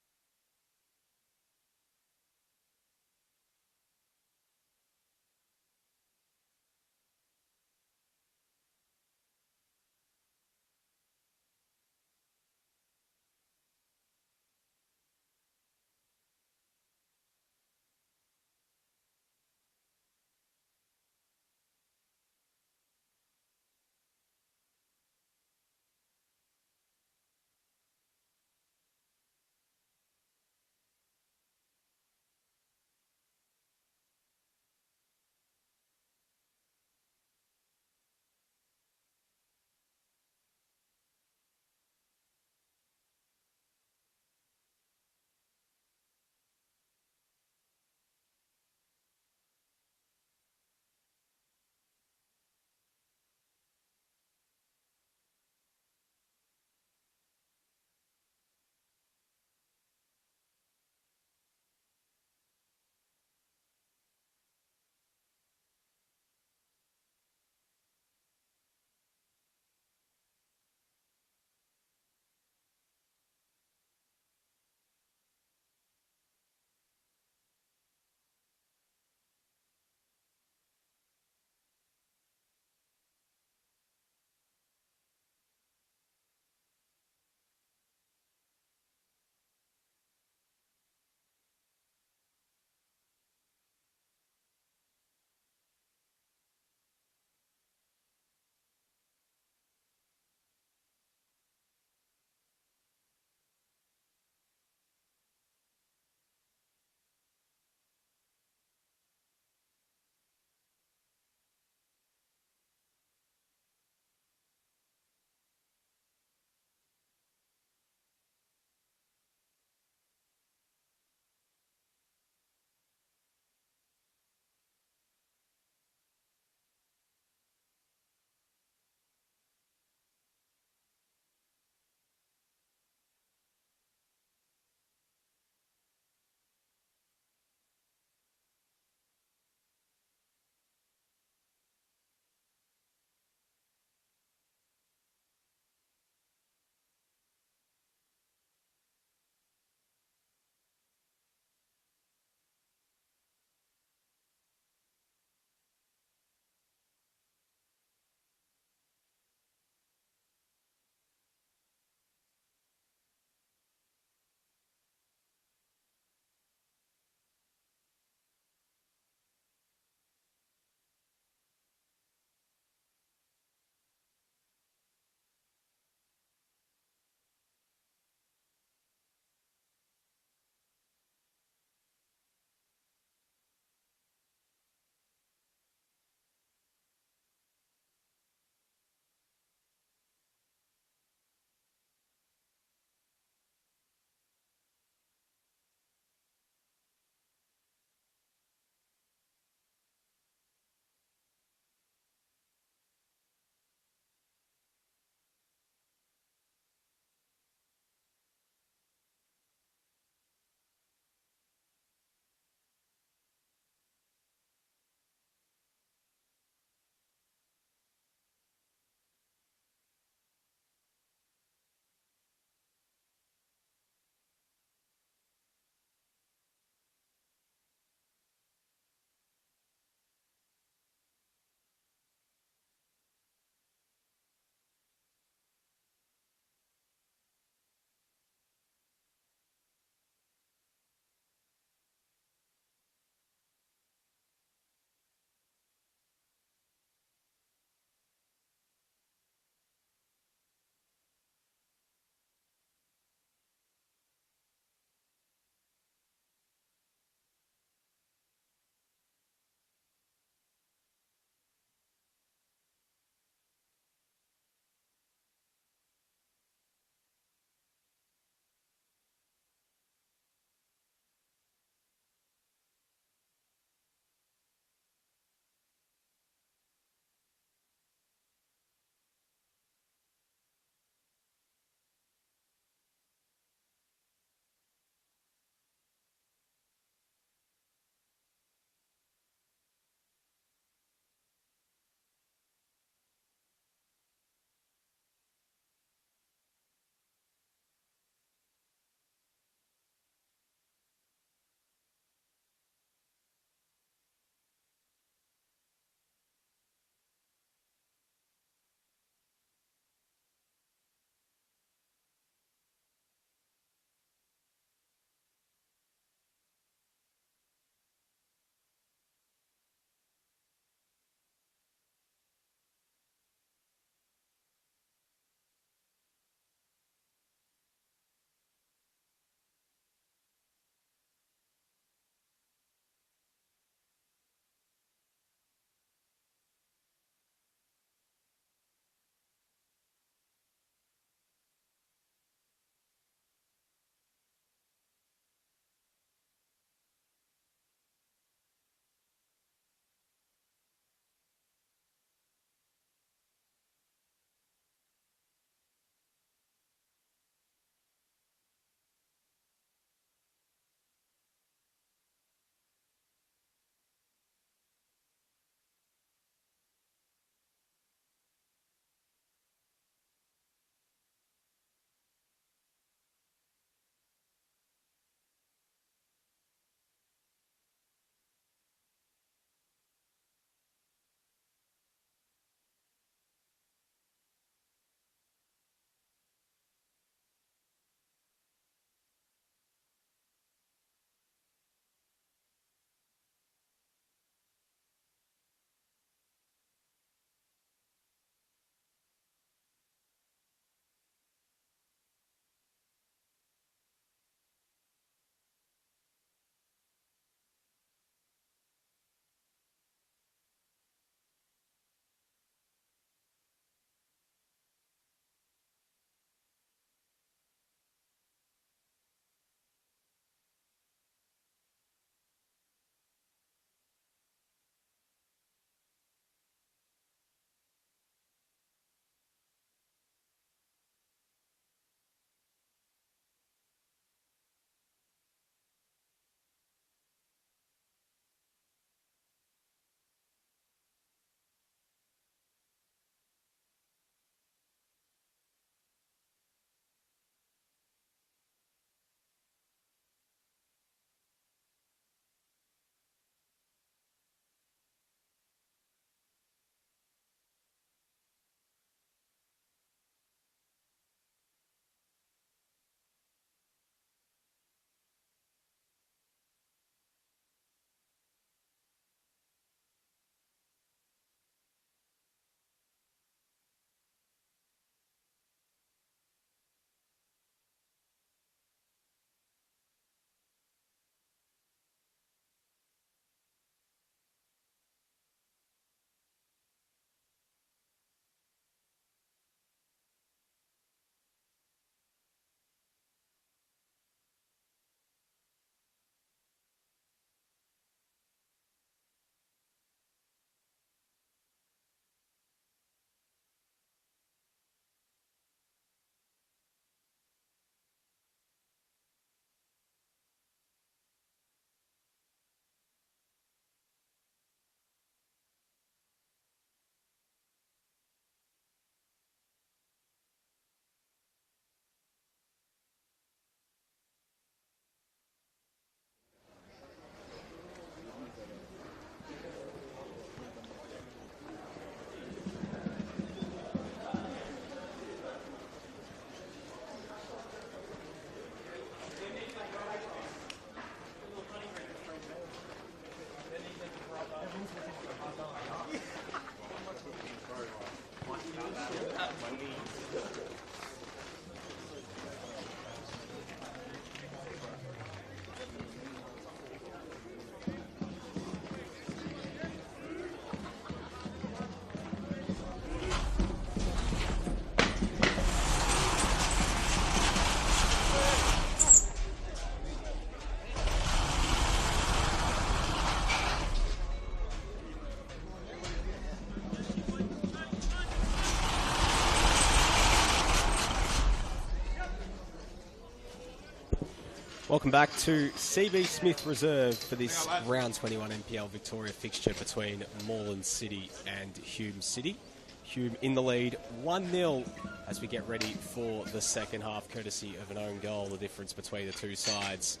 Welcome back to CB Smith Reserve for this round 21 NPL Victoria fixture between Moreland City and Hume City. Hume in the lead 1-0 as we get ready for the second half, courtesy of an own goal, the difference between the two sides.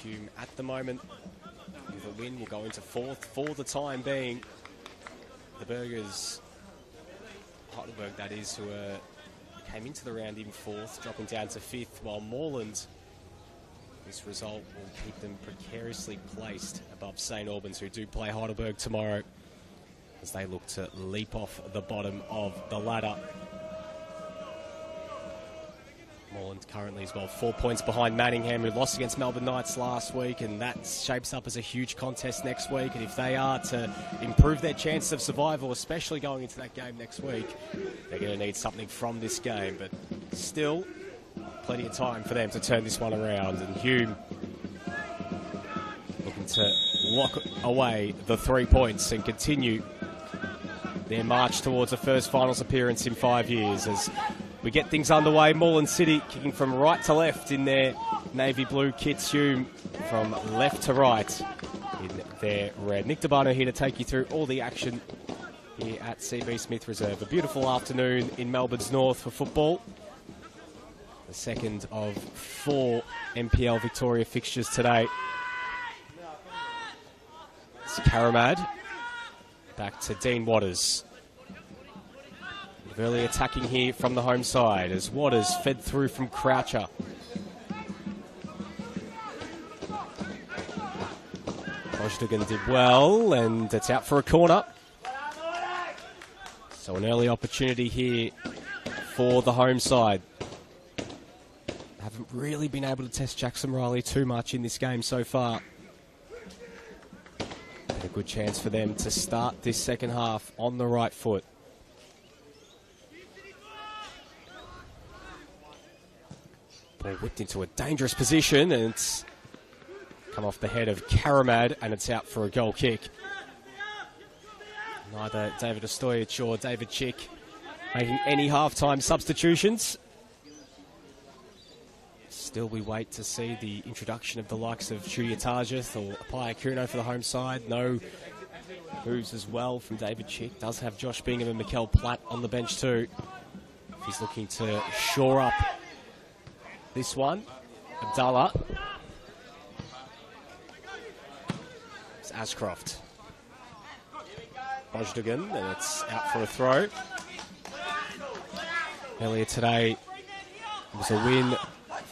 Hume at the moment with a win will go into fourth for the time being. The Burgers, Heidelberg that is, who came into the round in fourth, dropping down to fifth, while Moreland, this result will keep them precariously placed above St Albans, who do play Heidelberg tomorrow, as they look to leap off the bottom of the ladder. Moreland currently as well 4 points behind Manningham, who lost against Melbourne Knights last week, and that shapes up as a huge contest next week. And if they are to improve their chances of survival, especially going into that game next week, they're going to need something from this game. But still, plenty of time for them to turn this one around. And Hume looking to lock away the 3 points and continue their march towards a first finals appearance in 5 years. As we get things underway, Moreland City kicking from right to left in their navy blue kits. Hume from left to right in their red. Nick DeBano here to take you through all the action here at CB Smith Reserve. A beautiful afternoon in Melbourne's north for football. The second of 4 NPL Victoria fixtures today. It's Karamad back to Dean Waters. Early attacking here from the home side as Waters fed through from Croucher. Bojdugan did well, and it's out for a corner. So an early opportunity here for the home side. Haven't really been able to test Jackson Riley too much in this game so far. But a good chance for them to start this second half on the right foot. Ball whipped into a dangerous position, and it's come off the head of Karamad, and it's out for a goal kick. Neither David Ostojic or David Chick making any half-time substitutions. Still, we wait to see the introduction of the likes of Trudy Atajith or Apaya Kuno for the home side. No moves as well from David Chick. Does have Josh Bingham and Mikel Platt on the bench too. If he's looking to shore up this one. Abdallah. It's Ashcroft. Bojdugan, and it's out for a throw. Earlier today, it was a win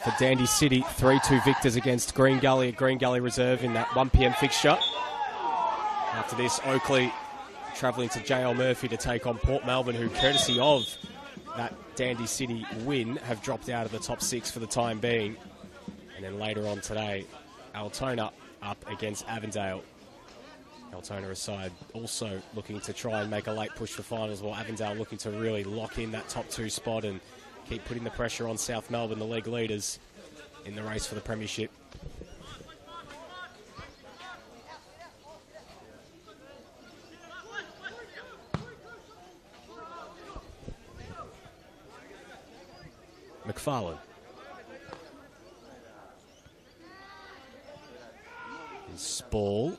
for Dandy City, 3-2 victors against Green Gully at Green Gully Reserve in that 1 p.m. fixture. After this, Oakley travelling to JL Murphy to take on Port Melbourne, who, courtesy of that Dandy City win, have dropped out of the top 6 for the time being. And then later on today, Altona up against Avondale. Altona aside also looking to try and make a late push for finals, while Avondale looking to really lock in that top 2 spot and keep putting the pressure on South Melbourne, the league leaders, in the race for the premiership. McFarlane. And Spall.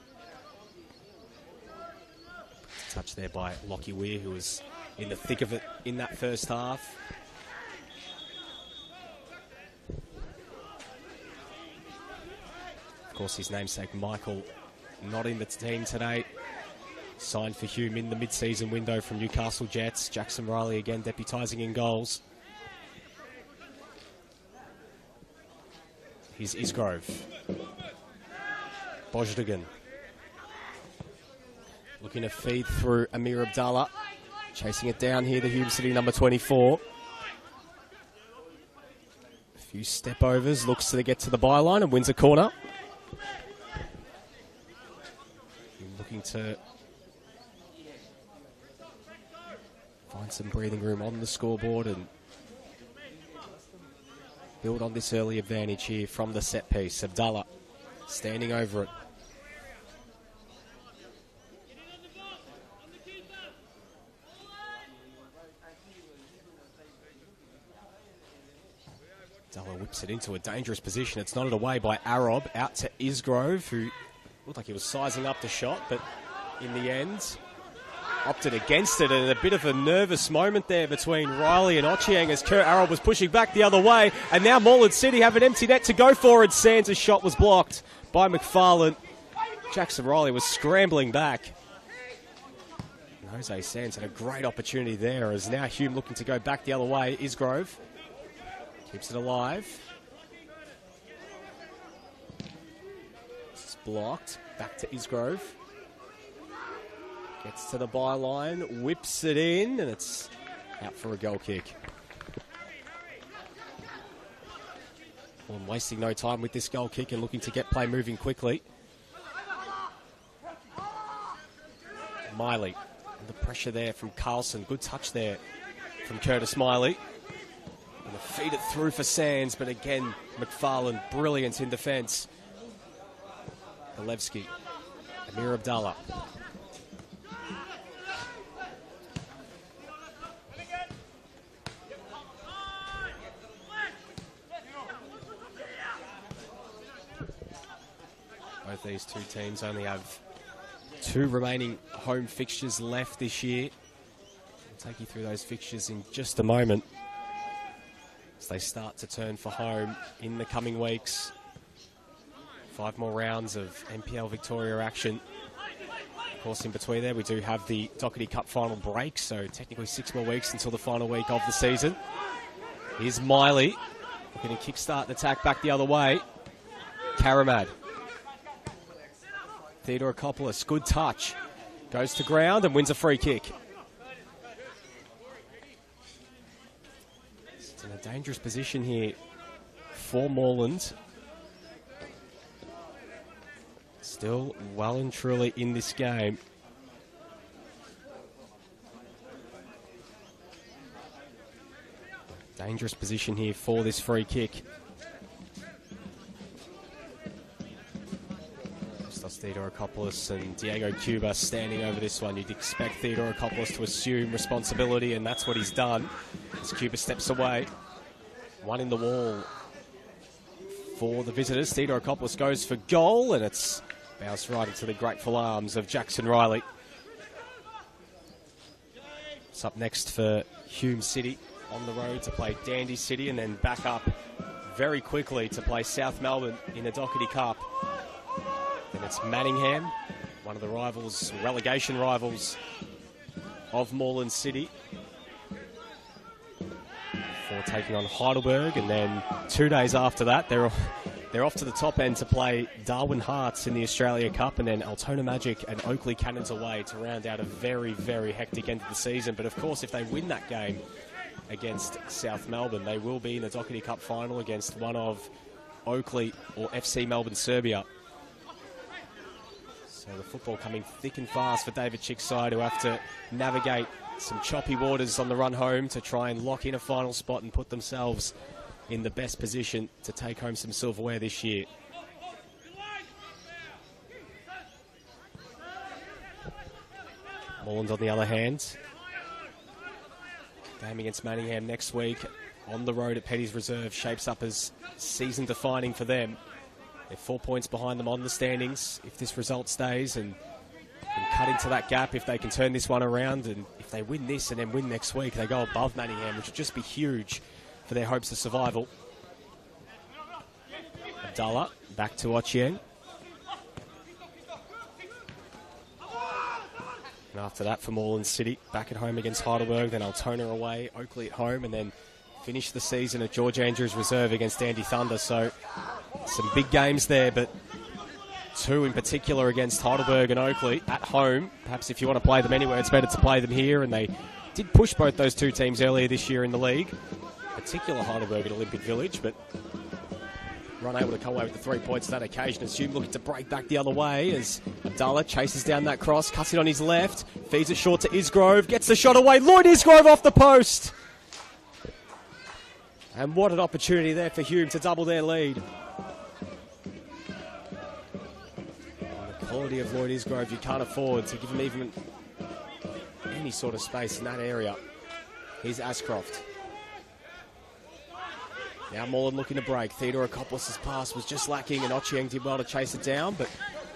Touch there by Lockie Weir, who was in the thick of it in that first half. Of course, his namesake Michael not in the team today. Signed for Hume in the mid-season window from Newcastle Jets. Jackson Riley again deputising in goals. Here's Isgrove. Bojdugan. Looking to feed through Amir Abdallah. Chasing it down here, the Hume City number 24. A few step overs, looks to get to the byline and wins a corner. Looking to find some breathing room on the scoreboard and build on this early advantage here from the set piece. Abdallah standing over it. Della whips it into a dangerous position. It's nodded away by Arob, out to Isgrove, who looked like he was sizing up the shot, but in the end opted against it, and a bit of a nervous moment there between Riley and Ochieng as Kurt Arob was pushing back the other way, and now Moreland City have an empty net to go for, and Sands' shot was blocked by McFarlane. Jackson Riley was scrambling back. And Jose Sands had a great opportunity there, as now Hume looking to go back the other way. Isgrove keeps it alive. It's blocked. Back to Isgrove. Gets to the byline, whips it in, and it's out for a goal kick. Well, I'm wasting no time with this goal kick and looking to get play moving quickly. Miley, the pressure there from Carlson. Good touch there from Curtis Miley. And to feed it through for Sands, but again, McFarlane, brilliant in defence. Alevski, Amir Abdallah. Both these two teams only have 2 remaining home fixtures left this year. I'll take you through those fixtures in just a moment as they start to turn for home in the coming weeks. 5 more rounds of NPL Victoria action. Of course, in between there, we do have the Doherty Cup final break, so technically 6 more weeks until the final week of the season. Here's Miley looking to kickstart the attack back the other way. Karamad. Theodorakopoulos, good touch. Goes to ground and wins a free kick. It's in a dangerous position here for Moreland. Still well and truly in this game. Dangerous position here for this free kick. Theodorakopoulos and Diego Cuba standing over this one. You'd expect Theodorakopoulos to assume responsibility, and that's what he's done as Cuba steps away. 1 in the wall for the visitors. Theodorakopoulos goes for goal, and it's bounced right into the grateful arms of Jackson Riley. It's up next for Hume City on the road to play Dandy City, and then back up very quickly to play South Melbourne in the Doherty Cup. And it's Manningham, one of the rivals, relegation rivals of Moreland City, for taking on Heidelberg. And then 2 days after that, they're off to the top end to play Darwin Hearts in the Australia Cup, and then Altona Magic and Oakley Cannons away to round out a very, very hectic end of the season. But of course, if they win that game against South Melbourne, they will be in the Doherty Cup final against one of Oakley or FC Melbourne Serbia. So the football coming thick and fast for David Chick's side, who have to navigate some choppy waters on the run home to try and lock in a final spot and put themselves in the best position to take home some silverware this year. Moreland, on the other hand, game against Manningham next week on the road at Petty's Reserve shapes up as season-defining for them. They're 4 points behind them on the standings. If this result stays and can cut into that gap, if they can turn this one around, and if they win this and then win next week, they go above Manningham, which would just be huge for their hopes of survival. Abdallah back to Ochieng. And after that for Moreland City, back at home against Heidelberg, then Altona away, Oakley at home, and then finish the season at George Andrews Reserve against Dandy Thunder. So some big games there, but 2 in particular against Heidelberg and Oakley at home. Perhaps if you want to play them anywhere, it's better to play them here, and they did push both those 2 teams earlier this year in the league, particular Heidelberg at Olympic Village, but were unable to come away with the 3 points on that occasion. As Hume looking to break back the other way as Abdallah chases down that cross, cuts it on his left, feeds it short to Isgrove, gets the shot away, Lloyd Isgrove off the post! And what an opportunity there for Hume to double their lead. The quality of Lloyd Isgrove, you can't afford to give him even any sort of space in that area. Here's Ashcroft. Now Moreland looking to break. Theodorakopoulos' pass was just lacking, and Ochieng did well to chase it down, but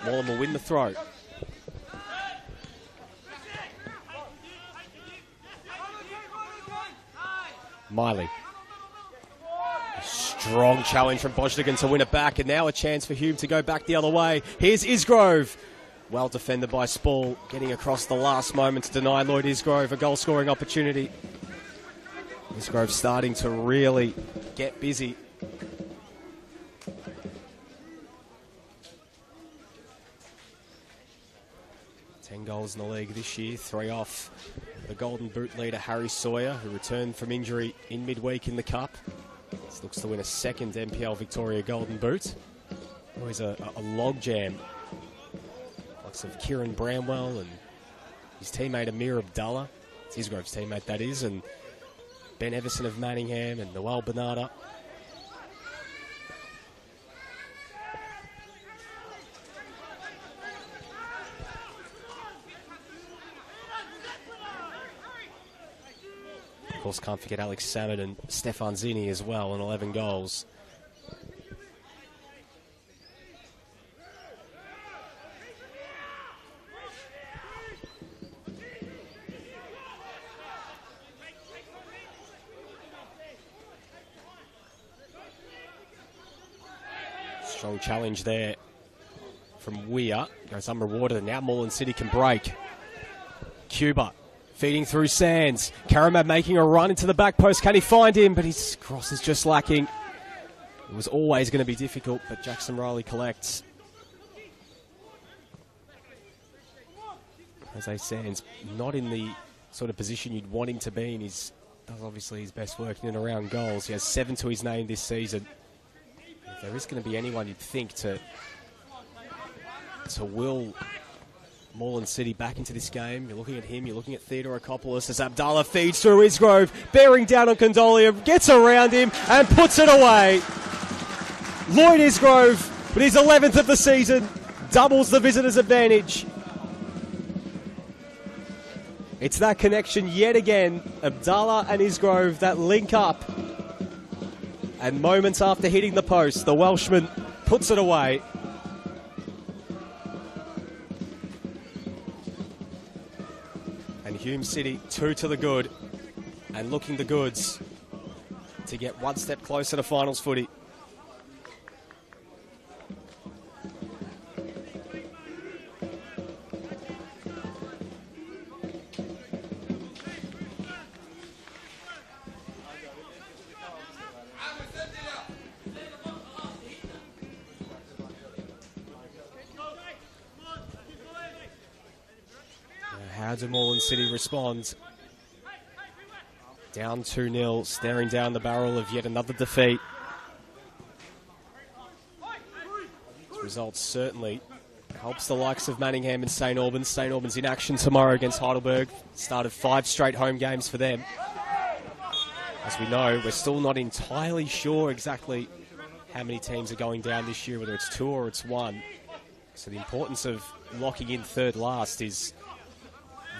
Moreland will win the throw. Miley. A strong challenge from Bojnigan to win it back, and now a chance for Hume to go back the other way. Here's Isgrove. Well defended by Spall, getting across the last moment to deny Lloyd Isgrove a goal-scoring opportunity. Isgrove starting to really get busy. Ten goals in the league this year, 3 off the Golden Boot leader Harry Sawyer, who returned from injury in midweek in the Cup. This looks to win a second NPL Victoria Golden Boot. Always a logjam. Likes of Kieran Bramwell and his teammate Amir Abdallah. It's Isgrove's teammate, that is, and Ben Everson of Manningham and Noel Bernarda. Of course, can't forget Alex Salmon and Stefan Zini as well, on 11 goals. Strong challenge there from Weir. Goes unrewarded, and now Moreland City can break. Cuba feeding through Sands. Karamab making a run into the back post. Can he find him? But his cross is just lacking. It was always going to be difficult, but Jackson Riley collects. Jose Sands not in the sort of position you'd want him to be in. He does obviously his best work in and around goals. He has 7 to his name this season. If there is going to be anyone you'd think to will Moreland City back into this game, you're looking at him, you're looking at Theodorakopoulos as Abdallah feeds through Isgrove, bearing down on Condolia, gets around him and puts it away. Lloyd Isgrove, with his 11th of the season, doubles the visitors' advantage. It's that connection yet again, Abdallah and Isgrove, that link up. And moments after hitting the post, the Welshman puts it away. And Hume City 2 to the good, and looking the goods to get one step closer to finals footy. How do Moreland City respond? Down 2-0, staring down the barrel of yet another defeat. This result certainly helps the likes of Manningham and St Albans. St Albans in action tomorrow against Heidelberg. Started 5 straight home games for them. As we know, we're still not entirely sure exactly how many teams are going down this year, whether it's 2 or it's 1. So the importance of locking in third last is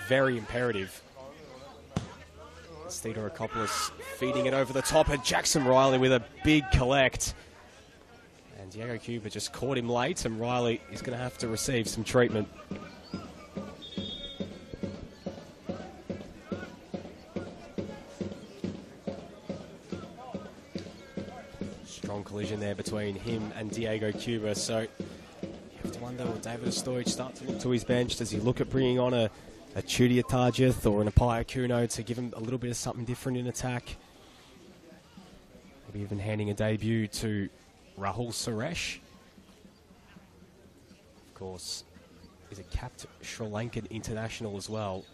very imperative. Theodorakopoulos feeding it over the top, and Jackson Riley with a big collect. And Diego Cuba just caught him late, and Riley is going to have to receive some treatment. Strong collision there between him and Diego Cuba, so you have to wonder, will David Ostojic start to look to his bench? Does he look at bringing on a Chudia Targeth or an Apaya Kuno to give him a little bit of something different in attack? Maybe even handing a debut to Rahul Suresh. Of course, he's a capped Sri Lankan international as well.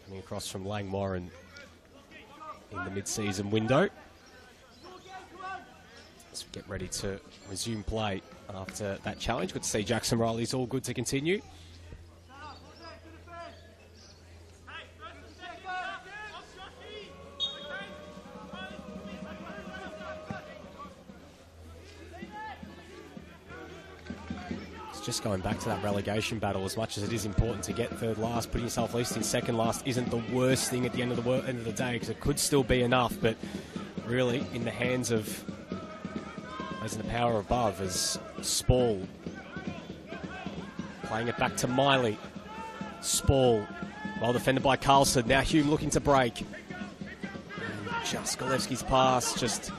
Coming across from Langwarren in the mid-season window. Let's get ready to resume play after that challenge. Good to see Jackson Riley's all good to continue. Just going back to that relegation battle, as much as it is important to get third last, putting yourself at least in second last isn't the worst thing at the end of the day, because it could still be enough. But really in the hands of those in the power above as Spall playing it back to Miley. Spall, well defended by Carlson. Now Hume looking to break. And just Golevsky's pass, just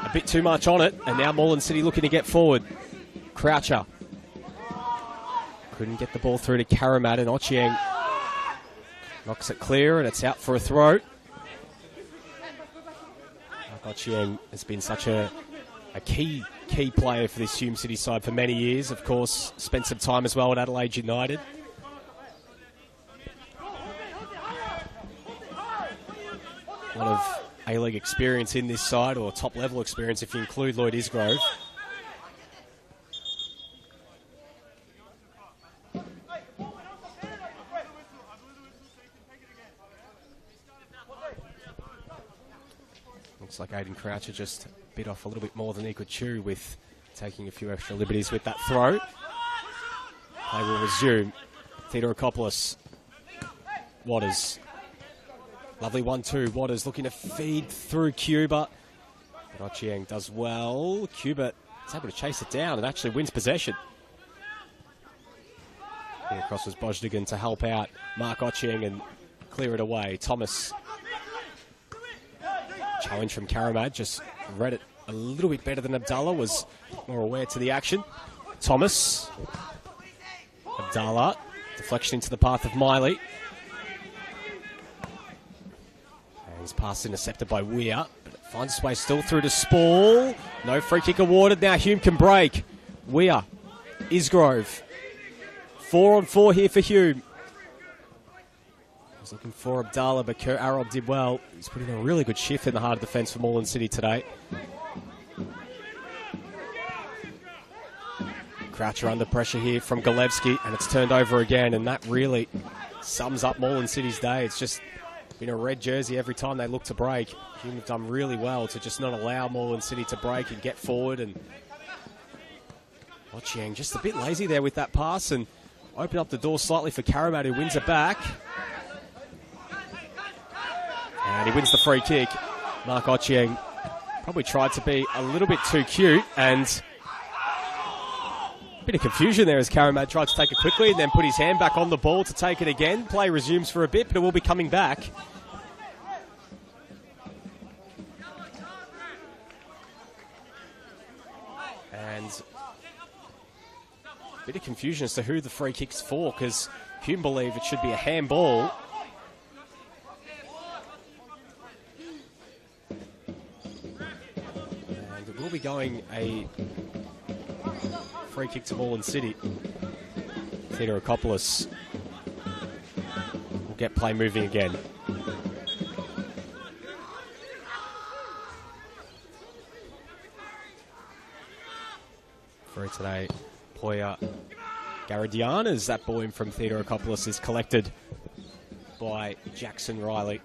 a bit too much on it. And now Moreland City looking to get forward. Croucher. Couldn't get the ball through to Karamat, and Ochieng knocks it clear, and it's out for a throw. Ochieng has been such a key player for this Hume City side for many years. Of course, spent some time as well at Adelaide United. A lot of A-League experience in this side, or top-level experience if you include Lloyd Isgrove. Looks like Aiden Croucher just bit off a little bit more than he could chew with taking a few extra liberties with that throw. Play will resume. Theodorakopoulos. Waters. Lovely 1-2. Waters looking to feed through Cuba. But Ochieng does well. Cuba is able to chase it down and actually wins possession. Here across was Bojdigan to help out Mark Ochieng and clear it away. Thomas. Challenge from Karamad, just read it a little bit better than Abdallah, was more aware to the action. Thomas. Abdallah. Deflection into the path of Miley. And his pass intercepted by Weir, but it finds its way still through to Spall. No free kick awarded. Now Hume can break. Weir. Isgrove. 4-on-4 here for Hume. Was looking for Abdallah, but Kerr Arob did well. He's putting a really good shift in the heart of defence for Moreland City today. Croucher under pressure here from Golevsky, and it's turned over again, and that really sums up Moreland City's day. It's just been a red jersey every time they look to break. Hume have done really well to just not allow Moreland City to break and get forward. And Ochieng just a bit lazy there with that pass, and open up the door slightly for Karamat, who wins it back. And he wins the free kick. Mark Ochieng probably tried to be a little bit too cute, and a bit of confusion there as Karamat tried to take it quickly and then put his hand back on the ball to take it again. Play resumes for a bit, but it will be coming back. And a bit of confusion as to who the free kick's for, because Hume believe it should be a handball. Will be going a free kick to Moreland City. Theodorakopoulos will get play moving again. For today, Poya Garadian, as that ball in from Theodorakopoulos is collected by Jackson Riley.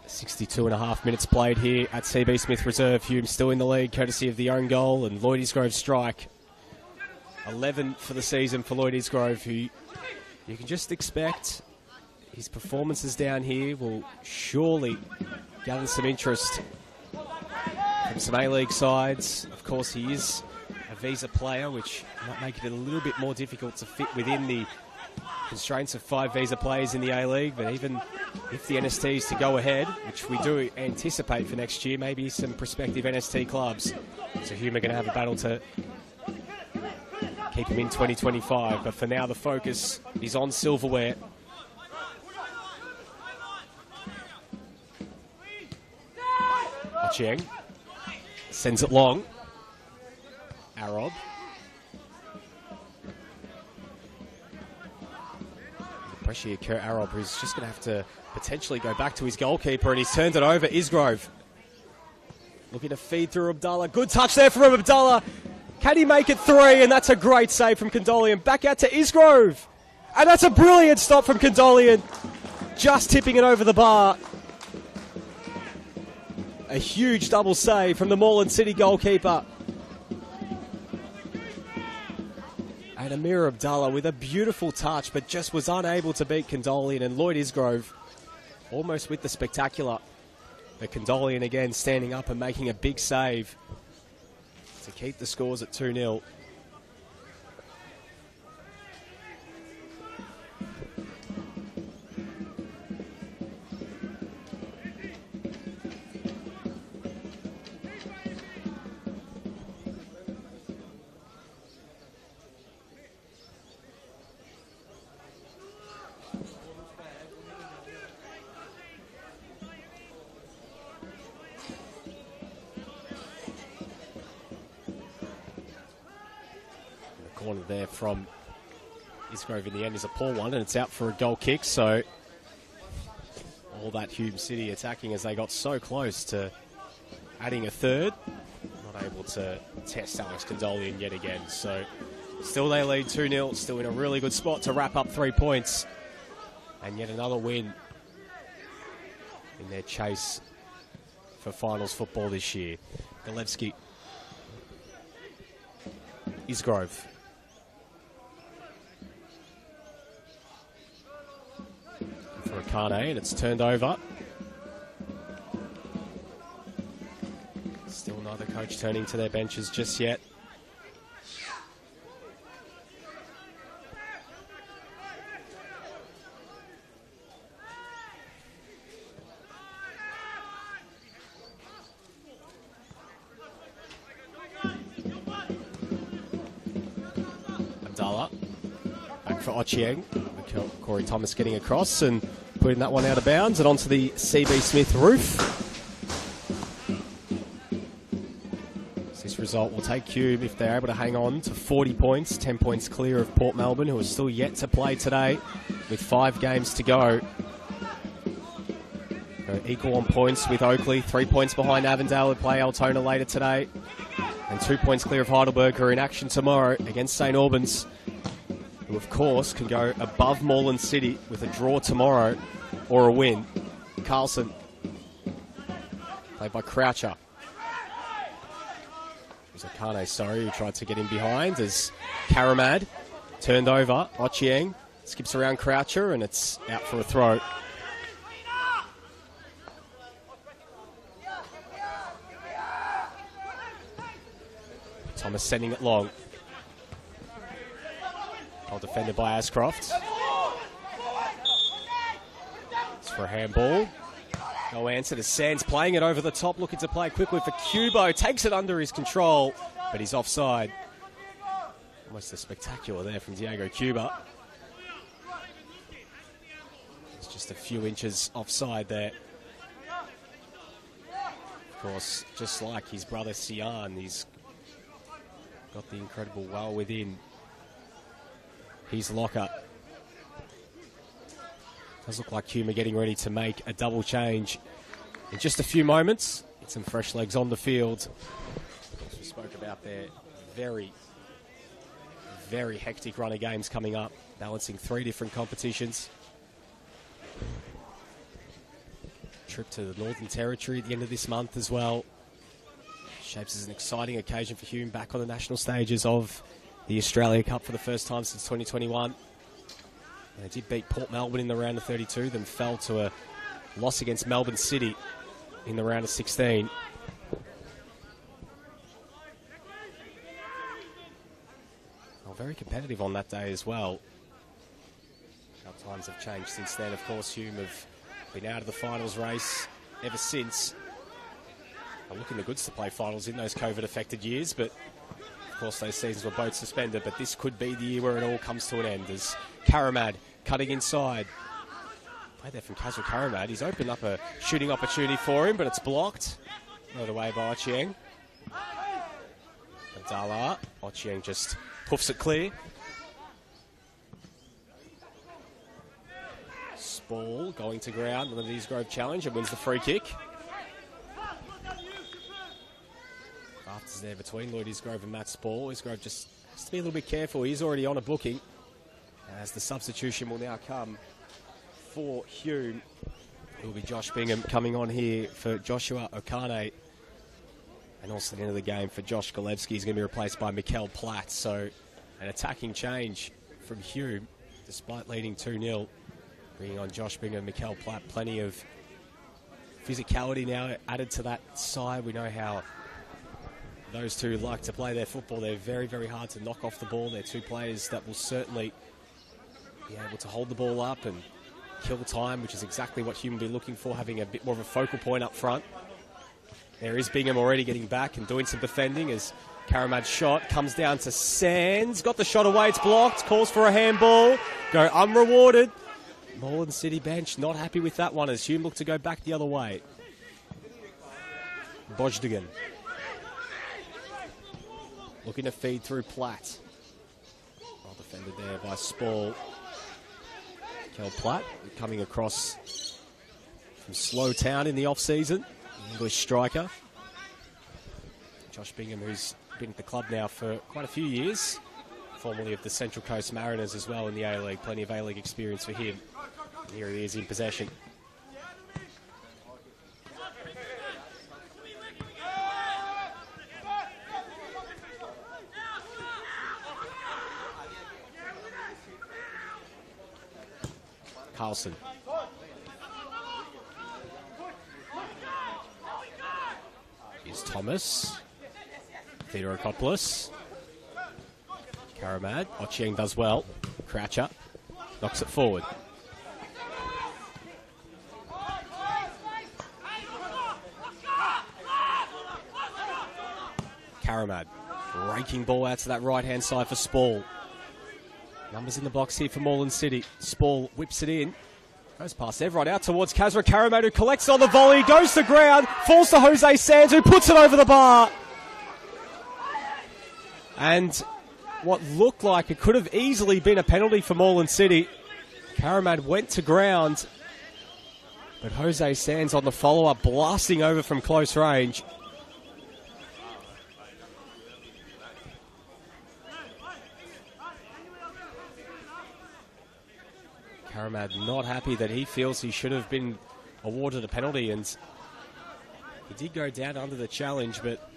62.5 minutes played here at CB Smith Reserve. Hume still in the lead, courtesy of the own goal and Lloyd Isgrove strike. 11 for the season for Lloyd Isgrove, who you can just expect his performances down here will surely gather some interest from some A-League sides. Of course, he is a visa player, which might make it a little bit more difficult to fit within the constraints of 5 visa players in the A-League, but even if the NST is to go ahead, which we do anticipate for next year, maybe some prospective NST clubs. So Hume are going to have a battle to keep him in 2025, but for now the focus is on silverware. Ochieng sends it long. Arob. Pressure here, Kerr Arob, who's just going to have to potentially go back to his goalkeeper, and he's turned it over. Isgrove looking to feed through Abdallah. Good touch there from Abdallah. Can he make it 3? And that's a great save from Condolian. Back out to Isgrove. And that's a brilliant stop from Condolian. Just tipping it over the bar. A huge double save from the Moreland City goalkeeper. And Amir Abdallah with a beautiful touch, but just was unable to beat Condolian, and Lloyd Isgrove almost with the spectacular. But Condolian again standing up and making a big save to keep the scores at 2-0. Corner there from Isgrove in the end is a poor one, and it's out for a goal kick. So all that Hume City attacking as they got so close to adding a third, not able to test Alex Condolian yet again. So still they lead 2-0, still in a really good spot to wrap up 3 points, and yet another win in their chase for finals football this year. Golevsky, Isgrove. For Akane, and it's turned over. Still neither coach turning to their benches just yet. Abdallah back for Ochieng. Corey Thomas getting across and putting that one out of bounds and onto the CB Smith roof. This result will take Hume, if they're able to hang on, to 40 points, 10 points clear of Port Melbourne, who are still yet to play today with 5 games to go. Equal on points with Oakley, 3 points behind Avondale, who play Altona later today, and 2 points clear of Heidelberg, who are in action tomorrow against St Albans, who of course can go above Moreland City with a draw tomorrow or a win. Carlson, played by Croucher. It was Akane, sorry, who tried to get in behind as Karamad turned over. Ochieng skips around Croucher and it's out for a throw. Thomas sending it long. Well defended by Ascroft. It's for a handball. No answer to Sands playing it over the top, looking to play quickly for Cubo. Takes it under his control, but he's offside. Almost a spectacular there from Diego Cuba. It's just a few inches offside there. Of course, just like his brother Sian, he's got the incredible well within his locker. Does look like Hume are getting ready to make a double change in just a few moments. Get some fresh legs on the field. As we spoke about their very, very hectic run of games coming up, balancing 3 different competitions. Trip to the Northern Territory at the end of this month as well. Shapes as an exciting occasion for Hume, back on the national stages of the Australia Cup for the first time since 2021. And they did beat Port Melbourne in the round of 32, then fell to a loss against Melbourne City in the round of 16. Well, very competitive on that day as well. How times have changed since then. Of course, Hume have been out of the finals race ever since. They're looking the goods to play finals in those COVID-affected years, but of course those seasons were both suspended. But this could be the year where it all comes to an end as Karamad cutting inside. Play there from Kazal Karamad. He's opened up a shooting opportunity for him, but it's blocked. Thrown away by Ochieng. Abdallah. Ochieng just poofs it clear. Spall going to ground on the Isgrove challenge and wins the free kick. Afters there between Lloyd Isgrove and Matt Spall. Isgrove just has to be a little bit careful. He's already on a booking, as the substitution will now come for Hume. It will be Josh Bingham coming on here for Joshua Okane. And also at the end of the game for Josh Golevsky. He's going to be replaced by Mikel Platt. So An attacking change from Hume, despite leading 2-0. Bringing on Josh Bingham, Mikel Platt. Plenty of physicality now added to that side. We know how those two like to play their football. They're very, very hard to knock off the ball. They're two players that will certainly be able to hold the ball up and kill time, which is exactly what Hume will be looking for, having a bit more of a focal point up front. There is Bingham already getting back and doing some defending as Karamad's shot comes down to Sands. Got the shot away, it's blocked, calls for a handball. Go unrewarded. Moreland City bench not happy with that one as Hume looked to go back the other way. Bojdigan looking to feed through Platt. Well defended there by Spall. Kel Platt coming across from Slow Town in the off-season. English striker. Josh Bingham, who's been at the club now for quite a few years. Formerly of the Central Coast Mariners as well in the A-League. Plenty of A-League experience for him. And here he is in possession. Carlson. Here's Thomas. Theodorokopoulos. Karamad. Ochieng does well. Croucher knocks it forward. Karamad raking ball out to that right-hand side for Spall. Numbers in the box here for Moreland City. Spall whips it in. Goes past everyone out towards Kazra Karamad, who collects on the volley, goes to ground, falls to Jose Sands, who puts it over the bar. And what looked like it could have easily been a penalty for Moreland City. Karamad went to ground, but Jose Sands on the follow-up, blasting over from close range. Karamad not happy that he feels he should have been awarded a penalty, and he did go down under the challenge, but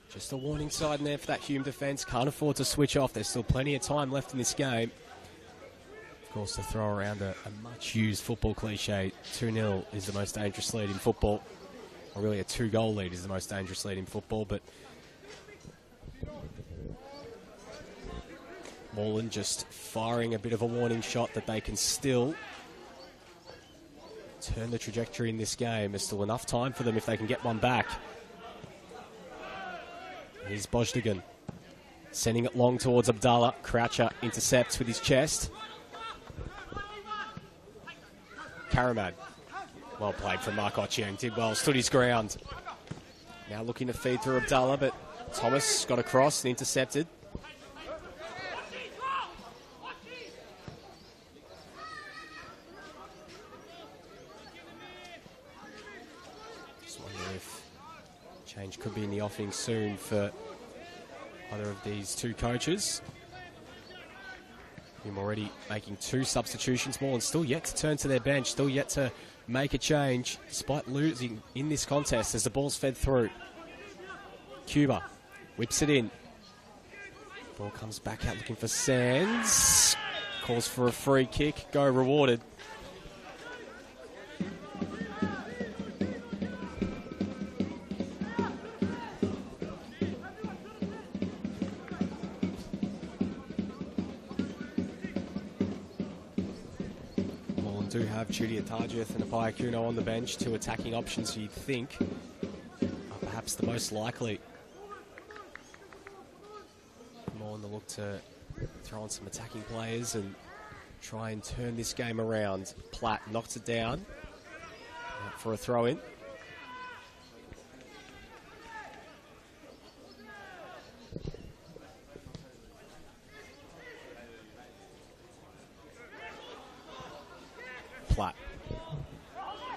just a warning sign there for that Hume defence. Can't afford to switch off. There's still plenty of time left in this game. Of course, to throw around a much-used football cliche, 2-0 is the most dangerous lead in football. Or really a 2-goal lead is the most dangerous lead in football, but Moreland just firing a bit of a warning shot that they can still turn the trajectory in this game. There's still enough time for them if they can get one back. Here's Bojdigan sending it long towards Abdallah. Croucher intercepts with his chest. Karamad, well played from Mark Ochieng, did well, stood his ground. Now looking to feed through Abdallah, but Thomas got across and intercepted. Change could be in the offing soon for either of these two coaches. Hume already making 2 substitutions more and still yet to turn to their bench, still yet to make a change despite losing in this contest as the ball's fed through. Cuba whips it in. Ball comes back out looking for Sands. Calls for a free kick, go rewarded. Do have Chudi Atajith and Apayakuno on the bench, 2 attacking options you'd think are perhaps the most likely. More on the look to throw on some attacking players and try and turn this game around. Platt knocks it down for a throw-in. Platt.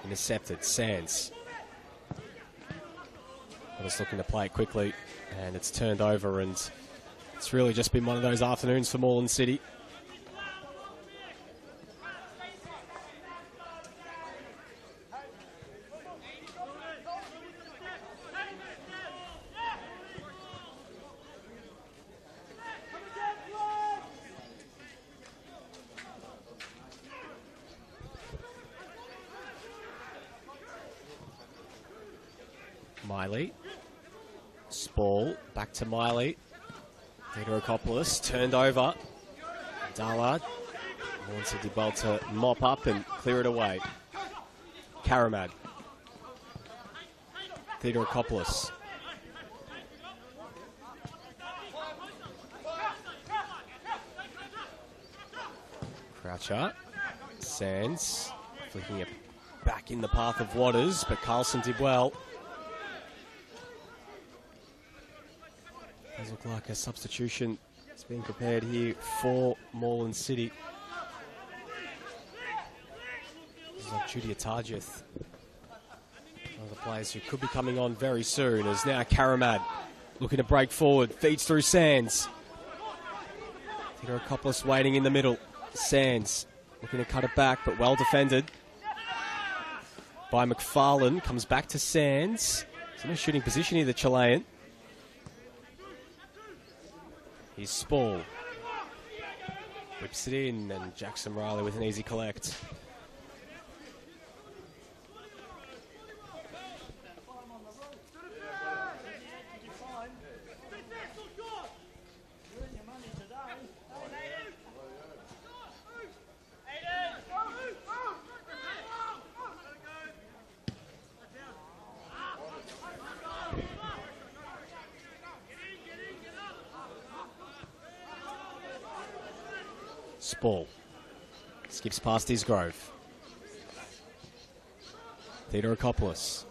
Intercepted. Sands. Just looking to play it quickly, and it's turned over, and it's really just been one of those afternoons for Moreland City. Miley. Spall, back to Miley. Theodorakopoulos turned over. Abdallah wants Dibal to mop up and clear it away. Karamad. Theodorakopoulos. Croucher. Sands. Flicking it back in the path of Waters, but Carlson did well. Does look like a substitution is being prepared here for Moreland City. This is like Judy Atajith. One of the players who could be coming on very soon is now Karamad looking to break forward, feeds through Sands. Theodorakopoulos waiting in the middle. Sands looking to cut it back, but well defended by McFarlane. Comes back to Sands. He's in a shooting position here, the Chilean. He's Spall. Whips it in, and Jackson Riley with an easy collect. Spall skips past Isgrove. Theodorakopoulos.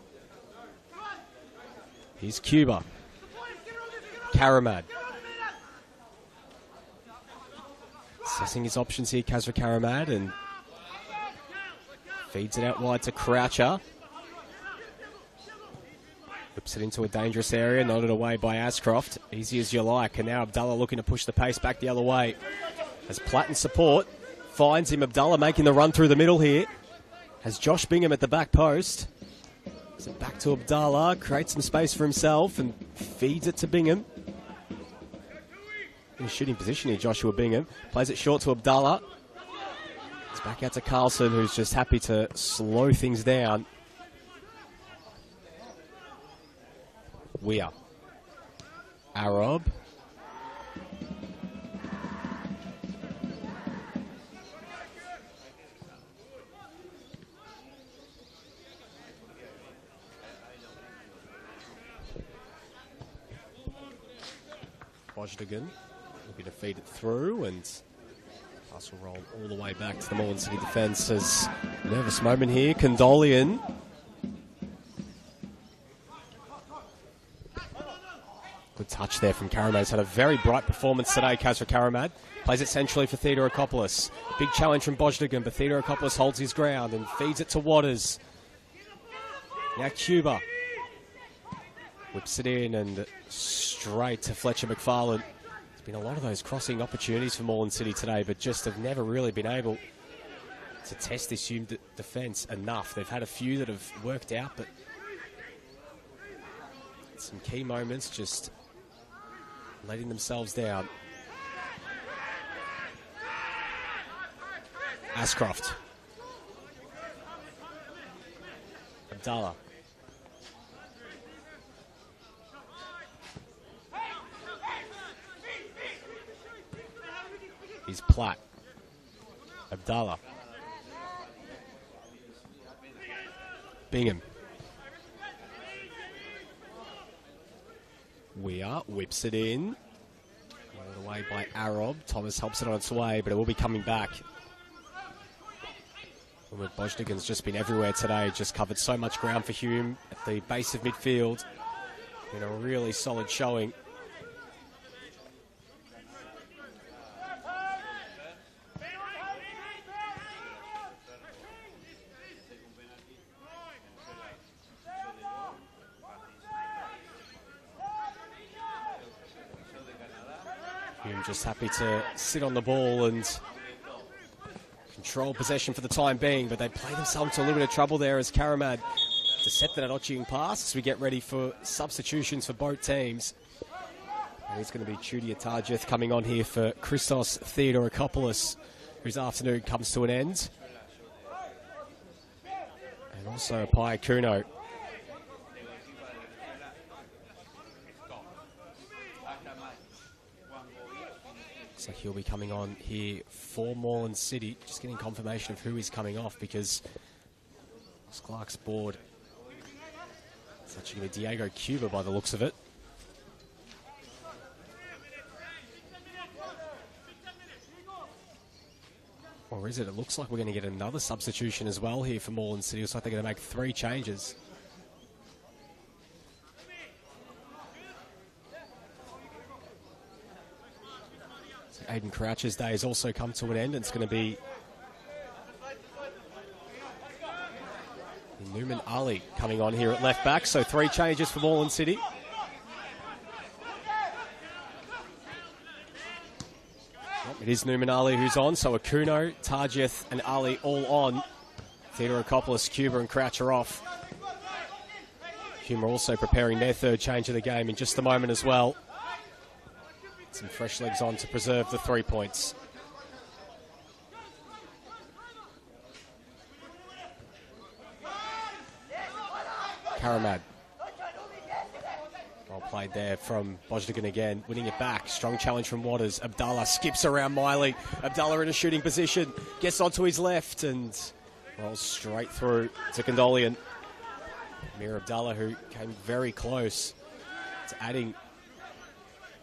Here's Cuba. Karamad. Assessing his options here, Kazra Karamad, and feeds it out wide to Croucher. Whips it into a dangerous area, nodded away by Ascroft. Easy as you like, and now Abdallah looking to push the pace back the other way. As Platt in support, finds him. Abdallah making the run through the middle here. Has Josh Bingham at the back post. So back to Abdallah, creates some space for himself and feeds it to Bingham. In a shooting position here, Joshua Bingham. Plays it short to Abdallah. It's back out to Carlson, who's just happy to slow things down. Weir. Arab. Bojdigan looking to feed it through, and pass will roll all the way back to the Moreland City defence. As nervous moment here, Condolian. Good touch there from Karamad. He's had a very bright performance today, Kazra Karamad. Plays it centrally for Theodorakopoulos. Big challenge from Bojdigan, but Theodorakopoulos holds his ground and feeds it to Waters. Now Cuba. Whips it in and straight to Fletcher McFarlane. There's been a lot of those crossing opportunities for Moreland City today, but just have never really been able to test this Hume defence enough. They've had a few that have worked out, but some key moments just letting themselves down. Ascroft. Abdallah. He's Platt. Abdallah. Bingham. Weir whips it in. Rolled away by Arab. Thomas helps it on its way, but it will be coming back. Bojdigan's just been everywhere today. Just covered so much ground for Hume at the base of midfield. In a really solid showing. Hume just happy to sit on the ball and control possession for the time being, but they play themselves into a little bit of trouble there as Karamad intercepted an Otching pass as we get ready for substitutions for both teams. And it's going to be Judy Atajith coming on here for Christos Theodorakopoulos, whose afternoon comes to an end. And also Pai Kuno. Looks like he'll be coming on here for Moreland City. Just getting confirmation of who is coming off, because Clark's board. It's actually going to be Diego Cuba by the looks of it. Or is it? It looks like we're going to get another substitution as well here for Moreland City. Looks like they're going to make 3 changes. So Aiden Crouch's day has also come to an end, and it's going to be Newman Ali coming on here at left back. So 3 changes for Moreland City. It is Newman Ali who's on, so Akuno, Tarjeth and Ali all on. Theodorakopoulos, Cuba and Crouch are off. Hume are also preparing their 3rd change of the game in just a moment as well. Some fresh legs on to preserve the 3 points. Karamad. Well played there from Bojdagan again, winning it back. Strong challenge from Waters. Abdallah skips around Miley. Abdallah in a shooting position, gets onto his left and rolls straight through to Condolian. Mir Abdallah, who came very close to adding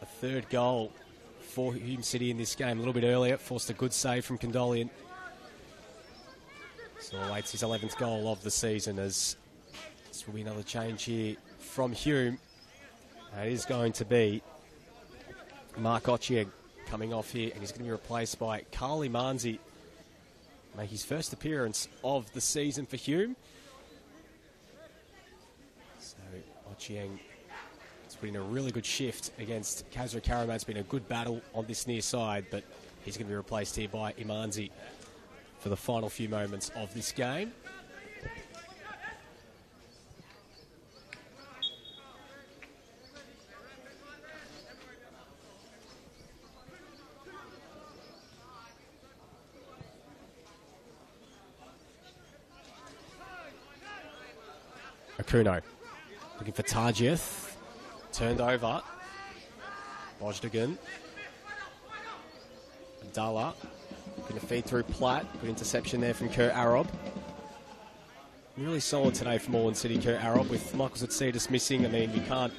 a 3rd goal for Hume City in this game. A little bit earlier, forced a good save from Condolian. So awaits his 11th goal of the season, as this will be another change here from Hume. It is going to be Mark Ochieng coming off here, and he's going to be replaced by Carly Manzi. Make his first appearance of the season for Hume. So Ochieng has put in a really good shift against Kazra Karamad. It's been a good battle on this near side, but he's going to be replaced here by Imanzi for the final few moments of this game. Akuno looking for Tarjeth. Turned over. Bojdagan. Abdallah going to feed through Platt. Good interception there from Kurt Arab. Really solid today for Moreland City, Kurt Arab, with Michael Zatsidas missing. I mean, you can't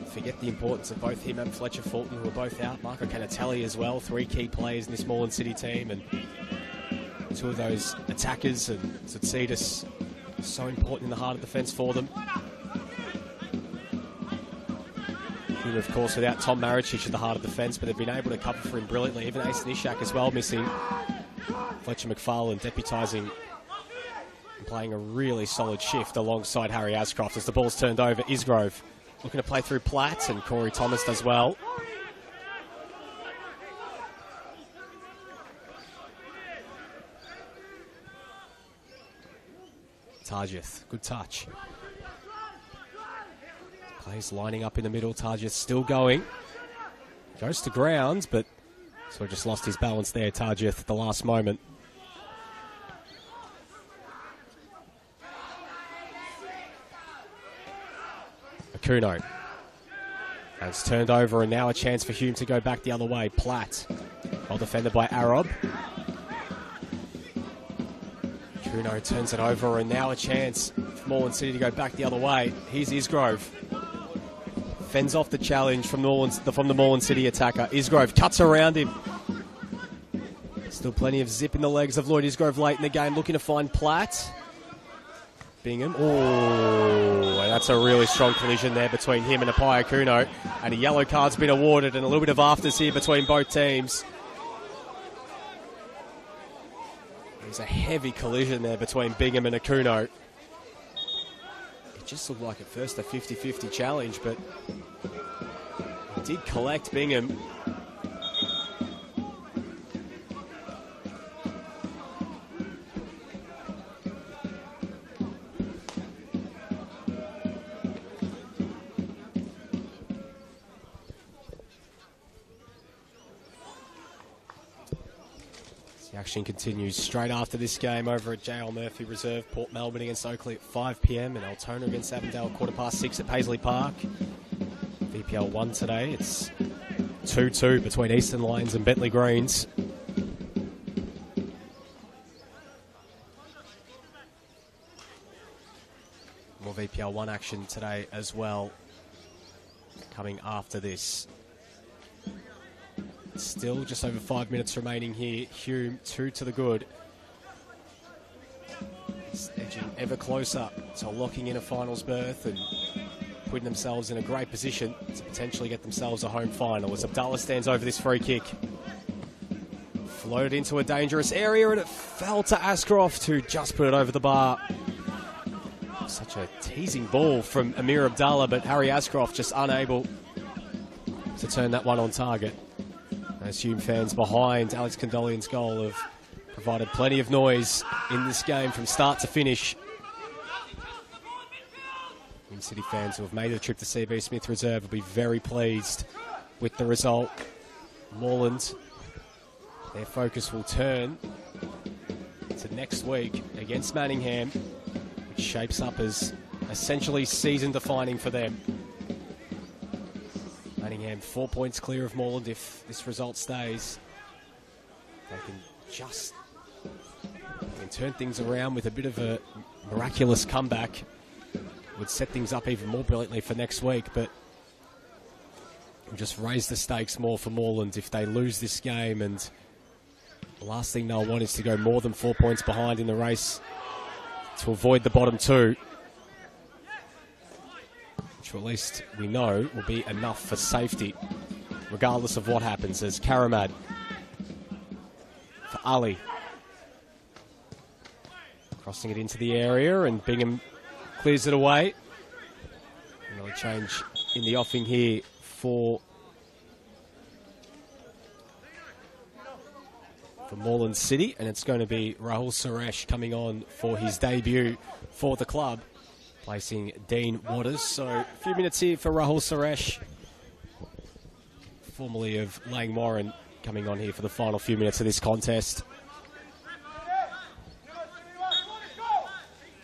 forget the importance of both him and Fletcher Fulton, who are both out. Marco Canatelli as well. 3 key players in this Moreland City team, and 2 of those attackers, and Zatsidas so important in the heart of defence for them. Hume, of course, without Tom Maricic at the heart of defence, but they've been able to cover for him brilliantly. Even Ace Nishak as well missing. Fletcher McFarlane deputising and playing a really solid shift alongside Harry Ascroft as the ball's turned over. Isgrove looking to play through Platt, and Corey Thomas does well. Tarjeth, good touch. Plays lining up in the middle. Tarjeth still going. Goes to ground, but sort of just lost his balance there, Tarjeth, at the last moment. Akuno. And it's turned over, and now a chance for Hume to go back the other way. Platt, well defended by Arab. Kuno turns it over, and now a chance for Moreland City to go back the other way. Here's Isgrove. Fends off the challenge from the Moreland City attacker. Isgrove cuts around him. Still plenty of zip in the legs of Lloyd Isgrove late in the game, looking to find Platt. Bingham. Oh, that's a really strong collision there between him and Apai Akuno. And a yellow card's been awarded, and a little bit of afters here between both teams. There's a heavy collision there between Bingham and Akuno. It just looked like at first a 50-50 challenge, but he did collect Bingham. Action continues straight after this game over at JL Murphy Reserve. Port Melbourne against Oakley at 5 p.m. and Altona against Avondale 6:15 at Paisley Park. VPL 1 today. It's 2-2 between Eastern Lions and Bentley Greens. More VPL 1 action today as well, coming after this. Still just over 5 minutes remaining here. Hume 2 to the good. It's edging ever closer to locking in a finals berth and putting themselves in a great position to potentially get themselves a home final as Abdallah stands over this free kick. Floated into a dangerous area and it fell to Ashcroft, who just put it over the bar. Such a teasing ball from Amir Abdallah, but Harry Ashcroft just unable to turn that one on target. As Hume fans behind Alex Condolian's goal have provided plenty of noise in this game from start to finish. Hume City fans who have made the trip to CB Smith Reserve will be very pleased with the result. Moreland, their focus will turn to next week against Manningham, which shapes up as essentially season-defining for them. Manningham 4 points clear of Moreland if this result stays. They can turn things around with a bit of a miraculous comeback. Would set things up even more brilliantly for next week, but just raise the stakes more for Moreland if they lose this game, and the last thing they'll want is to go more than 4 points behind in the race to avoid the bottom two, which at least we know will be enough for safety, regardless of what happens. As Karamad for Ali, crossing it into the area, and Bingham clears it away. Another change in the offing here for Moreland City, and it's going to be Rahul Suresh coming on for his debut for the club, placing Dean Waters. So a few minutes here for Rahul Suresh, formerly of Lang Warren, coming on here for the final few minutes of this contest.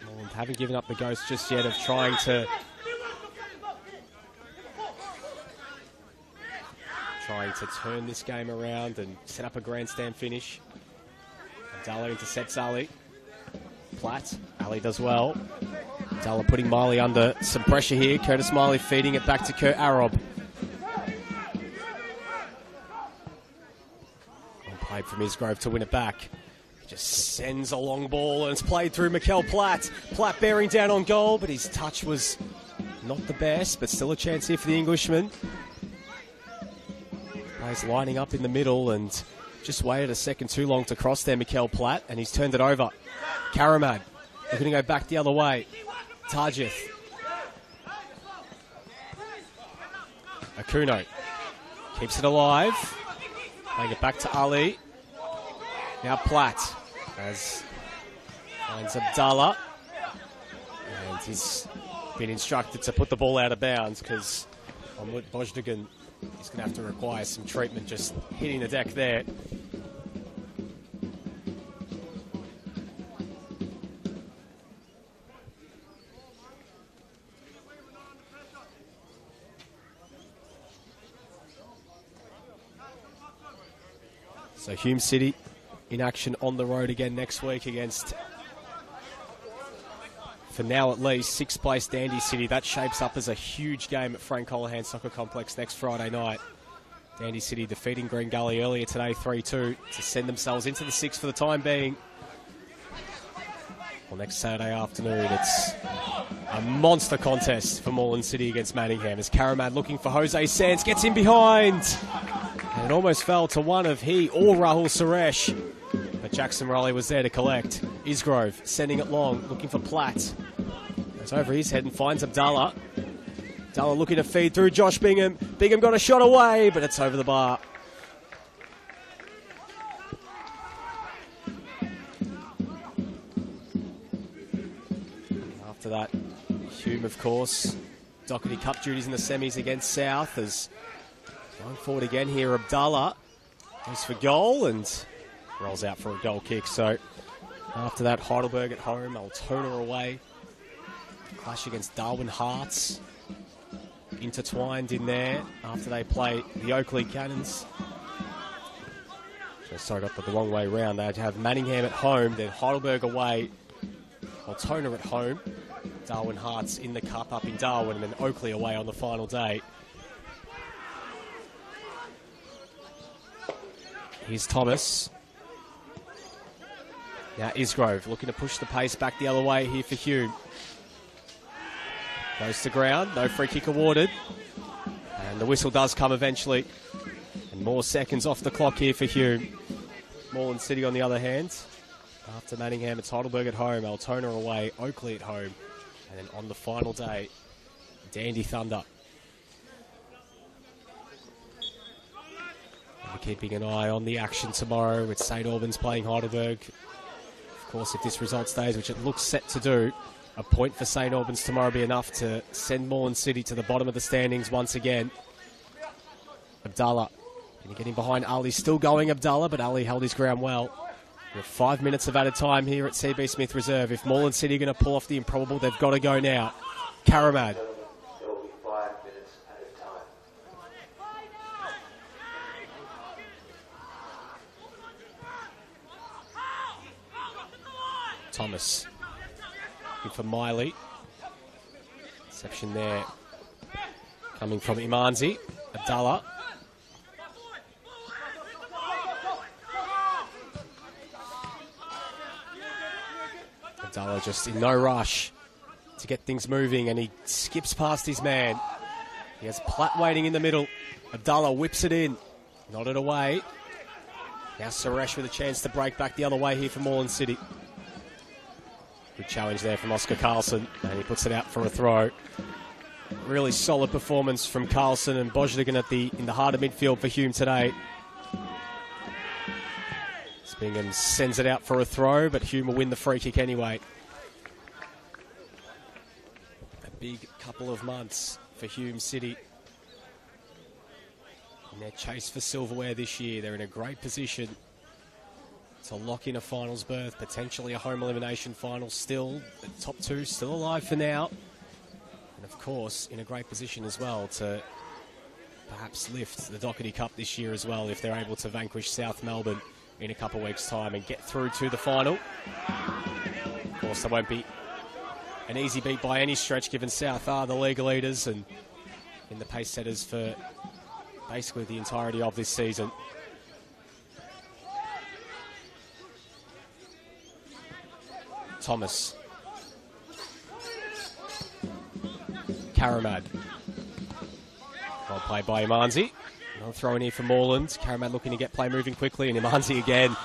Moreland haven't given up the ghost just yet of trying to turn this game around and set up a grandstand finish. Abdallah intercepts Ali. Platt. Ali does well. Abdallah putting Miley under some pressure here. Curtis Miley feeding it back to Kurt Arob. Well played from Isgrove to win it back. Just sends a long ball and it's played through Mikel Platt. Platt bearing down on goal, but his touch was not the best, but still a chance here for the Englishman. He's lining up in the middle and just waited a second too long to cross there, Mikel Platt, and he's turned it over. Karamad looking to go back the other way. Tajith. Akuno keeps it alive. Playing it back to Ali. Now Platt as finds Abdallah. And he's been instructed to put the ball out of bounds because Bojnagan is going to have to require some treatment just hitting the deck there. So Hume City in action on the road again next week against, for now at least, 6th place Dandy City. That shapes up as a huge game at Frank Colohan Soccer Complex next Friday night. Dandy City defeating Green Gully earlier today 3-2 to send themselves into the 6th for the time being. Well, next Saturday afternoon, it's a monster contest for Moreland City against Manningham as Karamad looking for Jose Sands, gets in behind. And it almost fell to one of he or Rahul Suresh. But Jackson Raleigh was there to collect. Isgrove sending it long, looking for Platt. Goes over his head and finds Abdallah. Abdallah looking to feed through Josh Bingham. Bingham got a shot away, but it's over the bar. After that, Hume, of course, Doherty Cup duties in the semis against South, as going forward again here, Abdallah goes for goal and rolls out for a goal kick. So after that, Heidelberg at home, Altona away. Clash against Darwin Hearts. intertwined in there after they play the Oakley Cannons. So sorry, got the wrong way round. They'd have Manningham at home, then Heidelberg away, Altona at home, Darwin Hearts in the cup up in Darwin, and then Oakley away on the final day. Here's Thomas. Now Isgrove looking to push the pace back the other way here for Hume. Goes to ground, no free kick awarded. And the whistle does come eventually. And more seconds off the clock here for Hume. Moreland City on the other hand. After Manningham, it's Heidelberg at home, Altona away, Oakley at home. And then on the final day, Dandy Thunder. And we're keeping an eye on the action tomorrow with St Albans playing Heidelberg. Of course, if this result stays, which it looks set to do, a point for St Albans tomorrow be enough to send Moreland City to the bottom of the standings once again. Abdallah, can you get him behind Ali? Still going, Abdallah, but Ali held his ground well. We have 5 minutes of added time here at CB Smith Reserve. If Moreland City are going to pull off the improbable, they've got to go now. Karamad. There will be 5 minutes added time. Thomas. For Miley. Reception there coming from Imanzi. Abdallah. Abdallah just in no rush to get things moving, and he skips past his man. He has Platt waiting in the middle. Abdallah whips it in. Nodded away. Now Suresh with a chance to break back the other way here for Moreland City. Good challenge there from Oscar Carlson, and he puts it out for a throw. Really solid performance from Carlson and Bojdigan in the heart of midfield for Hume today. Bingham sends it out for a throw, but Hume will win the free kick anyway. A big couple of months for Hume City in their chase for silverware this year. They're in a great position to lock in a finals berth, potentially a home elimination final still. The top two still alive for now. And of course, in a great position as well to perhaps lift the Doherty Cup this year as well if they're able to vanquish South Melbourne in a couple of weeks' time and get through to the final. Of course, there won't be an easy beat by any stretch, given South are the league leaders and in the pace setters for basically the entirety of this season. Thomas. Karamad. Well played by Imanzi. Another throw in here for Moreland. Karamad looking to get play moving quickly, and Imanzi again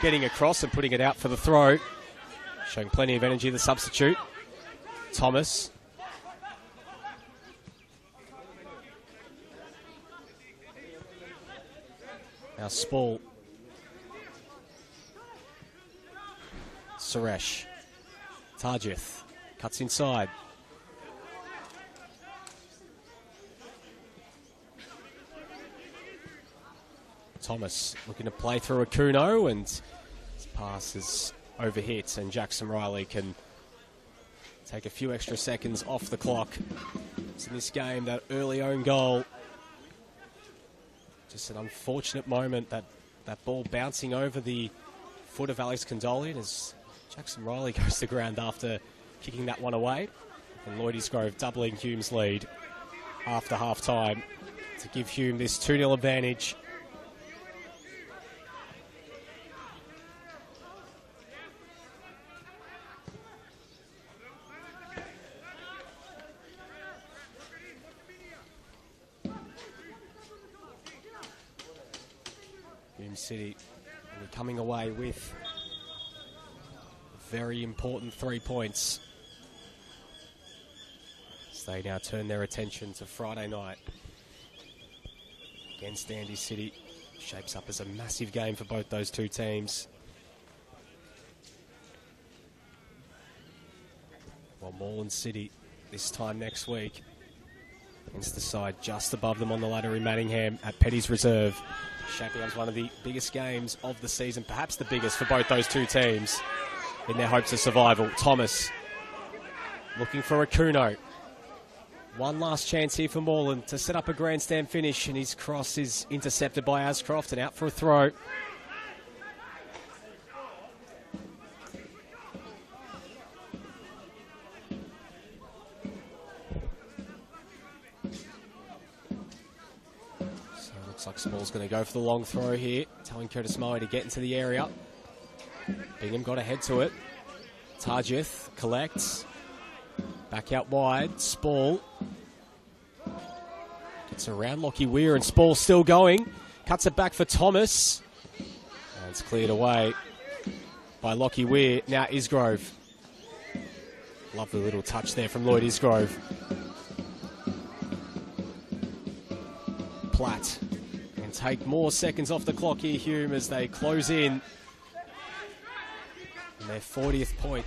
getting across and putting it out for the throw. Showing plenty of energy, the substitute. Thomas. Now Spall. Suresh. Tarjith. Cuts inside. Thomas looking to play through Akuno, and his pass is overhit, and Jackson Riley can take a few extra seconds off the clock. So in this game, that early own goal, just an unfortunate moment, that ball bouncing over the foot of Alex Condolian as Jackson Riley goes to ground after kicking that one away. And Lloyd Isgrove doubling Hume's lead after half-time to give Hume this 2-0 advantage. Hume City will be coming away with very important 3 points. So they now turn their attention to Friday night against Dandy City. Shapes up as a massive game for both those two teams. While Moreland City this time next week against the side just above them on the ladder in Manningham at Petty's Reserve. Shaping up as one of the biggest games of the season, perhaps the biggest for both those two teams in their hopes of survival. Thomas looking for Akuno. One last chance here for Moreland to set up a grandstand finish, and his cross is intercepted by Ascroft and out for a throw. So it looks like Small's going to go for the long throw here, telling Curtis Moe to get into the area. Bingham got ahead to it. Targeth collects. Back out wide. Spall. Gets around Lockie Weir, and Spall still going. Cuts it back for Thomas. And it's cleared away by Lockie Weir. Now Isgrove. Lovely little touch there from Lloyd Isgrove. Platt. And take more seconds off the clock here, Hume, as they close in. And their 40th point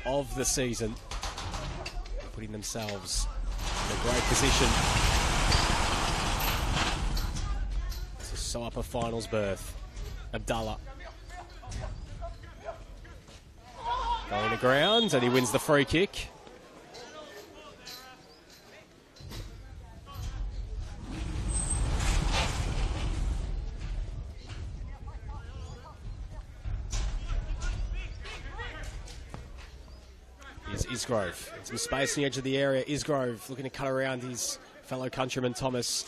of the season, putting themselves in a great position to sew up a finals berth. Abdallah going to ground, and he wins the free kick. Isgrove. Some space on the edge of the area. Isgrove looking to cut around his fellow countryman Thomas.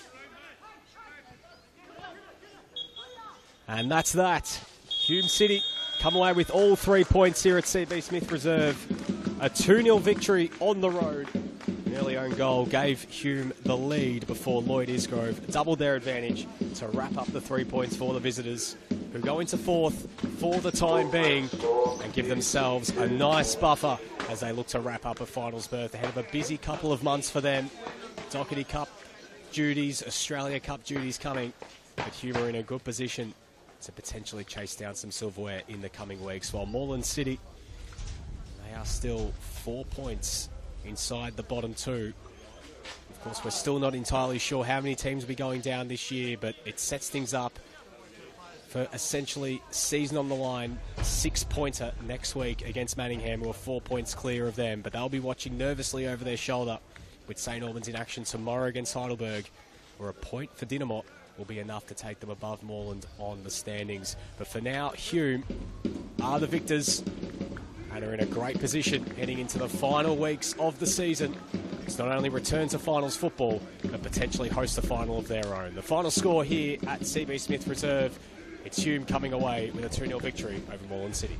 And that's that. Hume City come away with all 3 points here at CB Smith Reserve. A 2-0 victory on the road. An early own goal gave Hume the lead before Lloyd Isgrove doubled their advantage to wrap up the 3 points for the visitors, who go into fourth for the time being and give themselves a nice buffer as they look to wrap up a finals berth ahead of a busy couple of months for them. Doherty Cup duties, Australia Cup duties coming, but Hume are in a good position to potentially chase down some silverware in the coming weeks, while Moreland City, they are still 4 points inside the bottom two. Of course, we're still not entirely sure how many teams will be going down this year, but it sets things up for essentially season on the line, 6-pointer next week against Manningham, who are 4 points clear of them, but they'll be watching nervously over their shoulder with St Albans in action tomorrow against Heidelberg, where a point for Dinamot will be enough to take them above Moreland on the standings. But for now, Hume are the victors and are in a great position heading into the final weeks of the season. It's not only return to finals football, but potentially host a final of their own. The final score here at CB Smith Reserve, it's Hume coming away with a 2-0 victory over Moreland City.